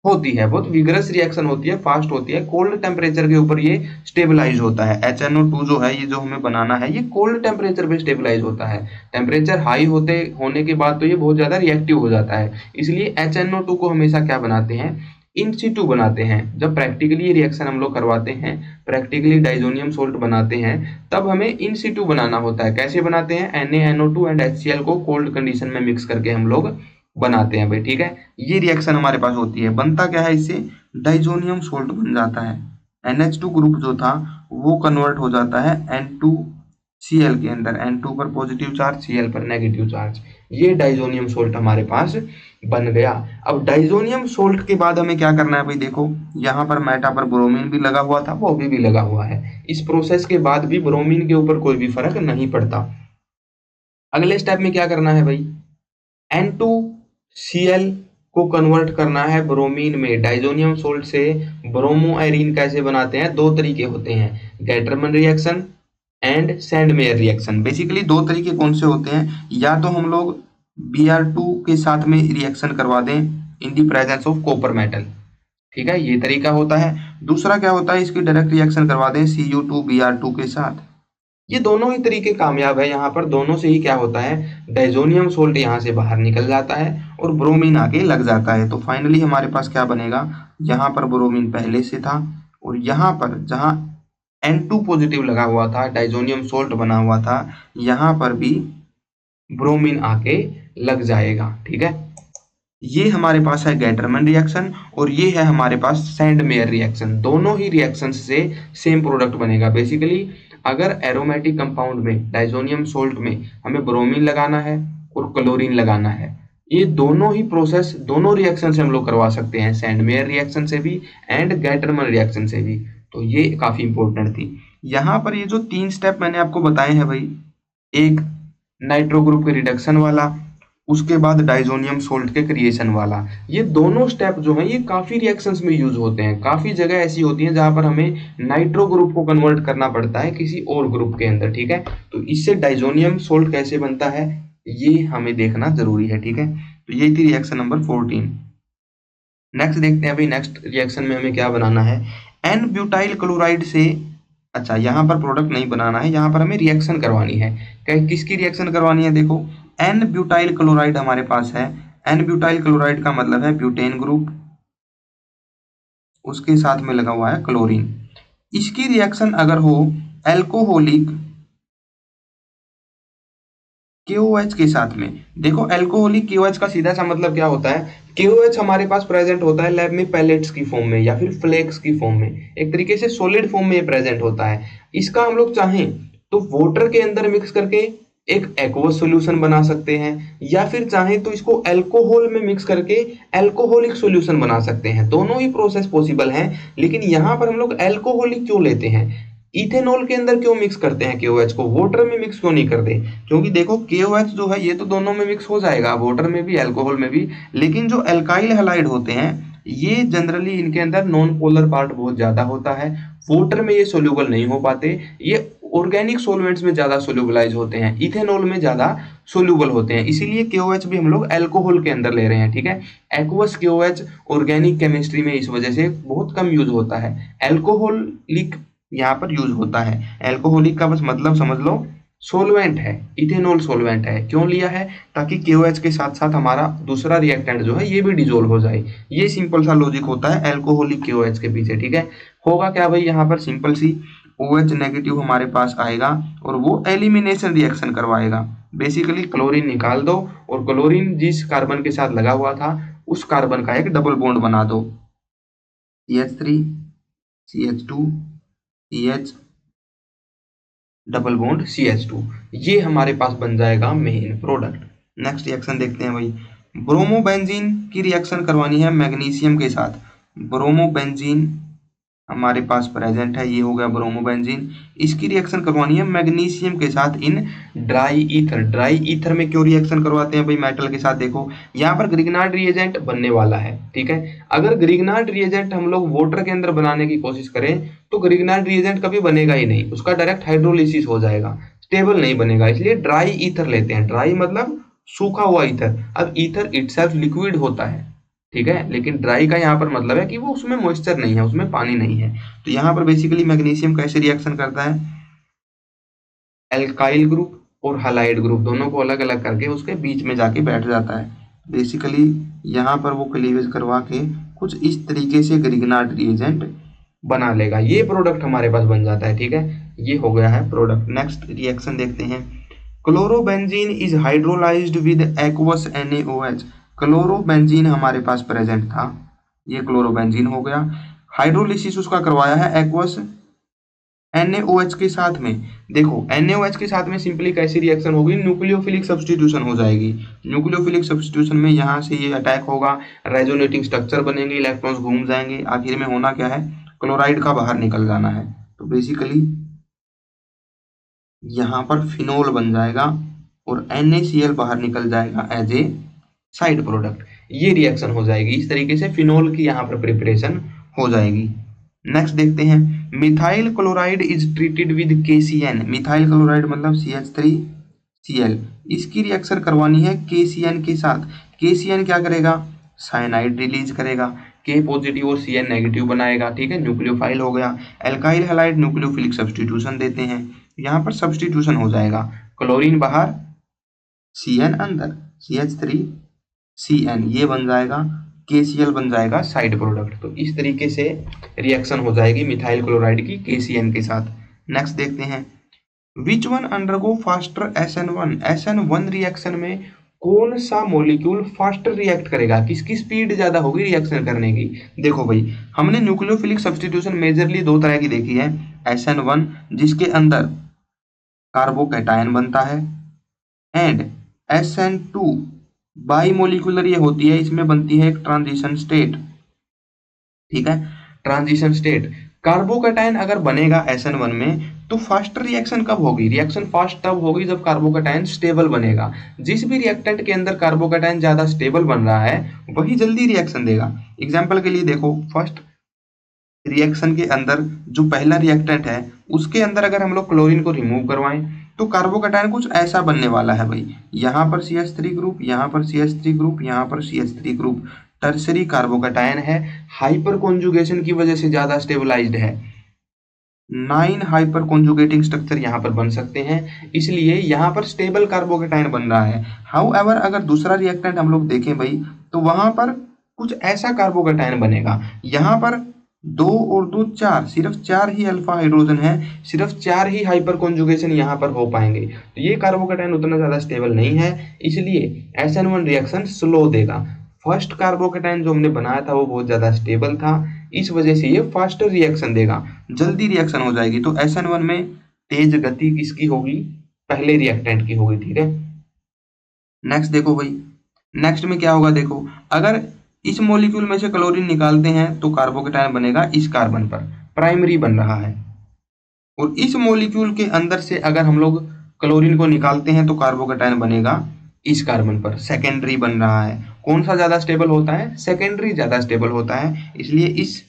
होती है, बहुत विगरस रिएक्शन होती है, फास्ट होती है। कोल्ड टेम्परेचर के ऊपर ये स्टेबलाइज होता है। HNO2 जो है, ये जो हमें बनाना है, ये कोल्ड टेम्परेचर पे स्टेबलाइज होता है। टेम्परेचर हाई होने के बाद तो ये बहुत ज्यादा रिएक्टिव हो जाता है। इसलिए HNO2 को हमेशा क्या बनाते हैं, इन सिटू बनाते हैं। जब प्रैक्टिकली रिएक्शन हम लोग करवाते हैं, प्रैक्टिकली डाइजोनियम सोल्ट बनाते हैं, तब हमें इन सिटू बनाना होता है। कैसे बनाते हैं, NaNO2 एंड HCl को कोल्ड कंडीशन में मिक्स करके हम लोग बनाते हैं भाई, ठीक है। ये रिएक्शन हमारे पास होती है। बनता क्या है, इससे डाइजोनियम सोल्ट बन जाता है। NH2 ग्रुप जो था वो कन्वर्ट हो जाता है N2Cl के अंदर, N2 पर पॉजिटिव चार्ज, Cl पर नेगेटिव चार्ज। ये डाइजोनियम सोल्ट हमारे पास बन गया। अब डाइजोनियम सोल्ट के बाद हमें क्या करना है भाई, देखो यहाँ पर मेटा पर ब्रोमीन भी लगा हुआ था, वो अभी भी लगा हुआ है। इस प्रोसेस के बाद भी ब्रोमीन के ऊपर कोई भी फर्क नहीं पड़ता। अगले स्टेप में क्या करना है भाई, N2Cl को कन्वर्ट करना है ब्रोमीन में। डाइजोनियम सोल्ट से ब्रोमो आयरीन कैसे बनाते हैं, दो तरीके होते हैं, Gattermann reaction and Sandmeyer reaction. Basically दो तरीके कौन से होते हैं, या तो हम लोग Br2 के साथ में रिएक्शन करवा दें in the presence of copper metal, ठीक है, ये तरीका होता है। दूसरा क्या होता है, इसकी डायरेक्ट रिएक्शन करवा दें Cu2Br2 के साथ। ये दोनों ही तरीके कामयाब है। यहाँ पर दोनों से ही क्या होता है, डाइजोनियम सोल्ट यहाँ से बाहर निकल जाता है और ब्रोमीन आके लग जाता है। तो फाइनली हमारे पास क्या बनेगा, यहाँ पर ब्रोमीन पहले से था और यहाँ पर जहाँ N2 पॉजिटिव लगा हुआ था, डाइजोनियम सोल्ट बना हुआ था, यहाँ पर भी ब्रोमीन आके लग जाएगा, ठीक है। ये हमारे पास है गैटरमन रिएक्शन और ये है हमारे पास सैंडमेयर रिएक्शन। दोनों ही रिएक्शंस से सेम प्रोडक्ट बनेगा। बेसिकली अगर एरोमेटिक कंपाउंड में, डाइजोनियम सोल्ट में हमें ब्रोमीन लगाना है और क्लोरीन लगाना है, ये दोनों ही प्रोसेस, दोनों रिएक्शन से हम लोग करवा सकते हैं, सैंडमेयर रिएक्शन से भी एंड गैटरमन रिएक्शन से भी। तो ये काफी इंपॉर्टेंट थी। यहाँ पर ये जो 3 स्टेप मैंने आपको बताए हैं भाई, एक नाइट्रो ग्रुप के रिडक्शन वाला, उसके बाद डाइजोनियम सोल्ट के क्रिएशन वाला, ये दोनों स्टेप जो हैं ये काफी रिएक्शंस में यूज होते हैं। काफी जगह ऐसी होती हैं जहां पर हमें नाइट्रो ग्रुप को कन्वर्ट करना पड़ता है किसी और ग्रुप के अंदर, ठीक है। तो इससे डाइजोनियम सोल्ट कैसे बनता है ये हमें देखना जरूरी है, ठीक है। तो ये थी रिएक्शन नंबर 14। नेक्स्ट देखते हैं अभी, नेक्स्ट रिएक्शन में हमें क्या बनाना है, एन ब्यूटाइल क्लोराइड से, अच्छा यहाँ पर प्रोडक्ट नहीं बनाना है, यहाँ पर हमें रिएक्शन करवानी है। किसकी रिएक्शन करवानी है, देखो एन ब्यूटाइल क्लोराइड हमारे पास है। एन ब्यूटाइल क्लोराइड का मतलब है ब्यूटेन ग्रुप, उसके साथ में लगा हुआ है क्लोरीन। इसकी रिएक्शन अगर हो एल्कोहलिक KOH के साथ में, देखो एल्कोहलिक KOH का सीधा सा मतलब क्या होता है, KOH हमारे पास प्रेजेंट होता है लैब में पैलेट्स की फॉर्म में या फिर फ्लेक्स की फॉर्म में, एक तरीके से सॉलिड फॉर्म में ये प्रेजेंट होता है। इसका हम लोग चाहें तो वाटर के अंदर मिक्स करके एक एक्वस सॉल्यूशन बना सकते हैं, या फिर चाहें तो इसको अल्कोहल में मिक्स करके अल्कोहलिक सॉल्यूशन बना सकते हैं। दोनों ही प्रोसेस पॉसिबल हैं, लेकिन यहाँ पर हम लोग अल्कोहलिक क्यों लेते हैं, इथेनॉल के अंदर क्यों मिक्स करते हैं KOH को, वाटर में मिक्स क्यों नहीं करते, क्योंकि देखो KOH जो है ये तो दोनों में मिक्स हो जाएगा, वाटर में भी अल्कोहल में भी, लेकिन जो अल्काइल हैलाइड होते हैं ये जनरली इनके अंदर नॉन पोलर पार्ट बहुत ज्यादा होता है, वाटर में ये सोल्यूबल नहीं हो पाते, ये ऑर्गेनिक सॉल्वेंट्स में ज्यादा सोल्यूबलाइज होते हैं, इथेनॉल में ज्यादा सोल्यूबल होते हैं, इसीलिए KOH भी हम लोग अल्कोहल के अंदर ले रहे हैं, ठीक है। एक्वस KOH ऑर्गेनिक केमिस्ट्री में इस वजह से बहुत कम यूज होता है, अल्कोहलिक यहाँ पर यूज होता है। अल्कोहलिक का बस मतलब समझ लो, सोलवेंट है, इथेनॉल सोलवेंट है। क्यों लिया है? ताकि KOH के साथ साथ हमारा दूसरा रिएक्टेंट जो है ये भी डिजोल्व हो जाए। ये सिंपल सा लॉजिक होता है अल्कोहलिक KOH के पीछे, ठीक है। होगा क्या भाई, यहाँ पर सिंपल सी OH नेगेटिव हमारे पास आएगा और वो एलिमिनेशन रिएक्शन करवाएगा। बेसिकली क्लोरीन निकाल दो और क्लोरीन जिस कार्बन के साथ लगा हुआ था उस कार्बन का एक डबल बॉन्ड बना दो, CH3 CH2 CH double bond CH2, ये हमारे पास बन जाएगा मेन प्रोडक्ट। नेक्स्ट रिएक्शन देखते हैं भाई, ब्रोमोबेंजीन की रिएक्शन करवानी है मैग्नीशियम के साथ। ब्रोमोबेंजीन हमारे पास प्रेजेंट है, ये हो गया ब्रोमोबेंजीन। इसकी रिएक्शन करवानी है मैग्नीशियम के साथ in dry ether. Dry ether में क्यों रिएक्शन करवाते हैं भाई मेटल के साथ? देखो यहाँ पर ग्रिग्नार्ड रिएजेंट बनने वाला है, ठीक है। अगर ग्रिग्नार्ड रिएजेंट हम लोग वाटर के अंदर बनाने की कोशिश करें तो ग्रिग्नार्ड रिएजेंट कभी बनेगा ही नहीं, उसका डायरेक्ट हाइड्रोलिसिस हो जाएगा, स्टेबल नहीं बनेगा। इसलिए ड्राई ईथर लेते हैं। ड्राई मतलब सूखा हुआ ईथर। अब ईथर इटसेल्फ लिक्विड होता है, ठीक है, लेकिन ड्राई का यहाँ पर मतलब है कि वो उसमें मॉइस्चर नहीं है, उसमें पानी नहीं है। तो यहाँ पर बेसिकली मैग्नीशियम कैसे रिएक्शन करता है, एल्काइल ग्रुप और हैलाइड ग्रुप दोनों को अलग अलग करके उसके बीच में जाके बैठ जाता है। बेसिकली यहाँ पर वो क्लीवेज करवा के कुछ इस तरीके से ग्रिग्नार्ड रिएजेंट बना लेगा, ये प्रोडक्ट हमारे पास बन जाता है, ठीक है। ये हो गया है प्रोडक्ट। नेक्स्ट रिएक्शन देखते हैं, chlorobenzene is hydrolysed with aqueous NaOH। Chlorobenzene हमारे पास प्रेजेंट था, ये क्लोरोबेंजीन हो गया। हाइड्रोलिसिस उसका करवाया है एक्वस NaOH के साथ में। देखो NaOH के साथ में सिंपली कैसी रिएक्शन होगी, न्यूक्लियोफिलिक सब्स्टिट्यूशन हो जाएगी। न्यूक्लियोफिलिक सब्स्टिट्यूशन में यहाँ से ये अटैक होगा, रेजोनेटिंग स्ट्रक्चर बनेंगे, इलेक्ट्रॉन्स घूम जाएंगे, आखिर में होना क्या है, क्लोराइड का बाहर निकल जाना है। तो बेसिकली यहाँ पर फिनोल बन जाएगा और NaCl बाहर निकल जाएगा एज ए साइड प्रोडक्ट। ये रिएक्शन हो जाएगी, इस तरीके से फिनोल की यहाँ पर प्रिपरेशन हो जाएगी। नेक्स्ट देखते हैं, methyl chloride is treated with KCN। Methyl chloride मतलब CH3Cl, इसकी रिएक्शन करवानी है KCN के साथ। KCN क्या करेगा, साइनाइड रिलीज करेगा, K पॉजिटिव और Cn नेगेटिव बनाएगा, ठीक है, न्यूक्लियोफाइल हो गया। एल्काइल हैलाइड न्यूक्लियोफिलिक सब्स्टिट्यूशन देते हैं, यहाँ पर सब्स्टिट्यूशन हो जाएगा, क्लोरीन बाहर Cn अंदर, CH3Cn ये बन जाएगा, KCl बन जाएगा साइड प्रोडक्ट। तो इस तरीके से रिएक्शन हो जाएगी मिथाइल क्लोराइड की KCN के साथ। नेक्स्ट देखते हैं, which one undergo faster SN1। SN1 reaction में कौन सा मॉलिक्यूल फास्टर रिएक्ट करेगा, किसकी स्पीड ज्यादा होगी रिएक्शन करने की? देखो भाई, हमने न्यूक्लियोफिलिक सब्स्टिट्यूशन मेजरली दो तरह की देखी है, SN1 जिसके अंदर कार्बोकैटायन बनता है, एंड SN2 बाइमोलिकुलर ये होती है, इसमें बनती है एक ट्रांजिशन स्टेट, ठीक है, ट्रांजिशन स्टेट। कार्बोकैटायन अगर बनेगा SN1 में तो फास्ट रिएक्शन कब होगी, रिएक्शन फास्ट तब होगी जब कार्बोकैटायन स्टेबल बनेगा। जिस भी रिएक्टेंट के अंदर कार्बोकैटायन ज्यादा स्टेबल बन रहा है वही जल्दी रिएक्शन देगा। एग्जांपल के लिए देखो, फर्स्ट रिएक्शन के अंदर जो पहला रिएक्टेंट है उसके अंदर अगर हम लोग क्लोरीन को रिमूव करवाएं तो कार्बोकैटायन कुछ ऐसा बनने वाला है भाई, यहाँ पर CH3 ग्रुप, यहाँ पर CH3 ग्रुप, यहाँ पर CH3 ग्रुप, टर्सरी कार्बोकैटायन है, हाइपर कॉन्जुगेशन की वजह से ज्यादा स्टेबलाइज्ड है, 9 हाइपर कॉन्जुगेटिंग स्ट्रक्चर यहाँ पर बन सकते हैं, इसलिए यहाँ पर स्टेबल कार्बोकैटायन बन रहा है। हाउएवर अगर दूसरा रिएक्टेंट हम लोग देखें भाई तो वहां पर कुछ ऐसा कार्बोकैटायन बनेगा, यहाँ पर 2 और 2 4, सिर्फ 4 ही अल्फा हाइड्रोजन है, सिर्फ 4 ही हाइपर कॉन्जुगेशन यहाँ पर हो पाएंगे, तो ये कार्बोकैटायन उतना ज्यादा स्टेबल नहीं है, इसलिए SN1 रिएक्शन स्लो देगा। फर्स्ट कार्बोकैटायन जो हमने बनाया था वो बहुत ज्यादा स्टेबल था, इस वजह से ये फास्टर रिएक्शन देगा, जल्दी रिएक्शन हो जाएगी। तो SN1 में तेज गति किसकी होगी, पहले रिएक्टेंट की होगी, ठीक है। नेक्स्ट देखो भाई, नेक्स्ट में क्या होगा, देखो अगर इस मॉलिक्यूल में से क्लोरीन निकालते हैं तो कार्बोकैटायन बनेगा इस कार्बन पर, प्राइमरी बन रहा है, और इस मॉलिक्यूल के अंदर से अगर हम लोग क्लोरीन को निकालते हैं तो कार्बोकैटायन बनेगा इस कार्बन पर, सेकेंडरी बन रहा है। कौन सा ज्यादा स्टेबल होता है, सेकेंडरी ज्यादा स्टेबल होता है, इसलिए इस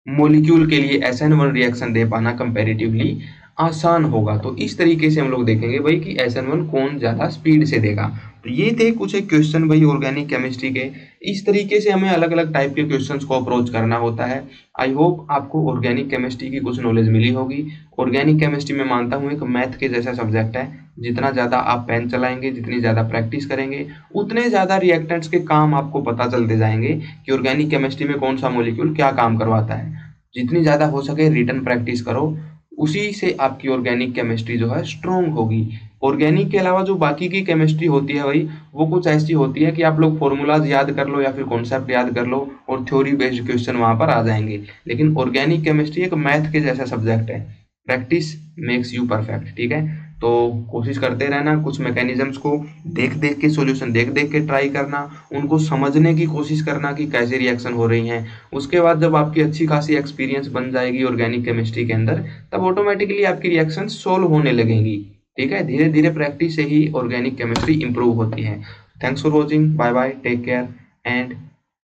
मॉलिक्यूल के लिए SN1 रिएक्शन दे पाना कंपैरेटिवली आसान होगा। तो इस तरीके से हम लोग देखेंगे भाई कि SN1 कौन ज़्यादा स्पीड से देगा। तो ये थे कुछ एक क्वेश्चन भाई ऑर्गेनिक केमिस्ट्री के। इस तरीके से हमें अलग-अलग टाइप के क्वेश्चंस को अप्रोच करना होता है। आई होप आपको ऑर्गेनिक केमिस्ट्री की कुछ नॉलेज मिली होगी। ऑर्गेनिक केमिस्ट्री में मानता हूँ एक मैथ के जैसा सब्जेक्ट है। जितना ज़्यादा आप पेन चलाएंगे, जितनी ज़्यादा प्रैक्टिस करेंगे, उतने ज़्यादा रिएक्टेंट्स के काम आपको पता चलते जाएंगे कि ऑर्गेनिक केमिस्ट्री में कौन सा मॉलिक्यूल क्या काम करवाता है। जितनी ज़्यादा हो सके रिटन प्रैक्टिस करो, उसी से आपकी ऑर्गेनिक केमिस्ट्री जो है स्ट्रॉन्ग होगी। ऑर्गेनिक के अलावा जो बाकी की केमिस्ट्री होती है भाई, वो कुछ ऐसी होती है कि आप लोग फॉर्मूलाज याद कर लो या फिर कॉन्सेप्ट याद कर लो और थ्योरी बेस्ड क्वेश्चन वहां पर आ जाएंगे। लेकिन ऑर्गेनिक केमिस्ट्री एक मैथ के जैसा सब्जेक्ट है। प्रैक्टिस मेक्स यू परफेक्ट, ठीक है। तो कोशिश करते रहना, कुछ मैकेनिज्म्स को देख देख के, सॉल्यूशन देख देख के ट्राई करना, उनको समझने की कोशिश करना कि कैसे रिएक्शन हो रही हैं। उसके बाद जब आपकी अच्छी खासी एक्सपीरियंस बन जाएगी ऑर्गेनिक केमिस्ट्री के अंदर, तब ऑटोमेटिकली आपकी रिएक्शन सोल्व होने लगेंगी। ठीक है, धीरे धीरे प्रैक्टिस से ही ऑर्गेनिक केमिस्ट्री इंप्रूव होती है। Thanks for watching, bye bye, take care and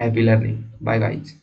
happy learning. Bye guys.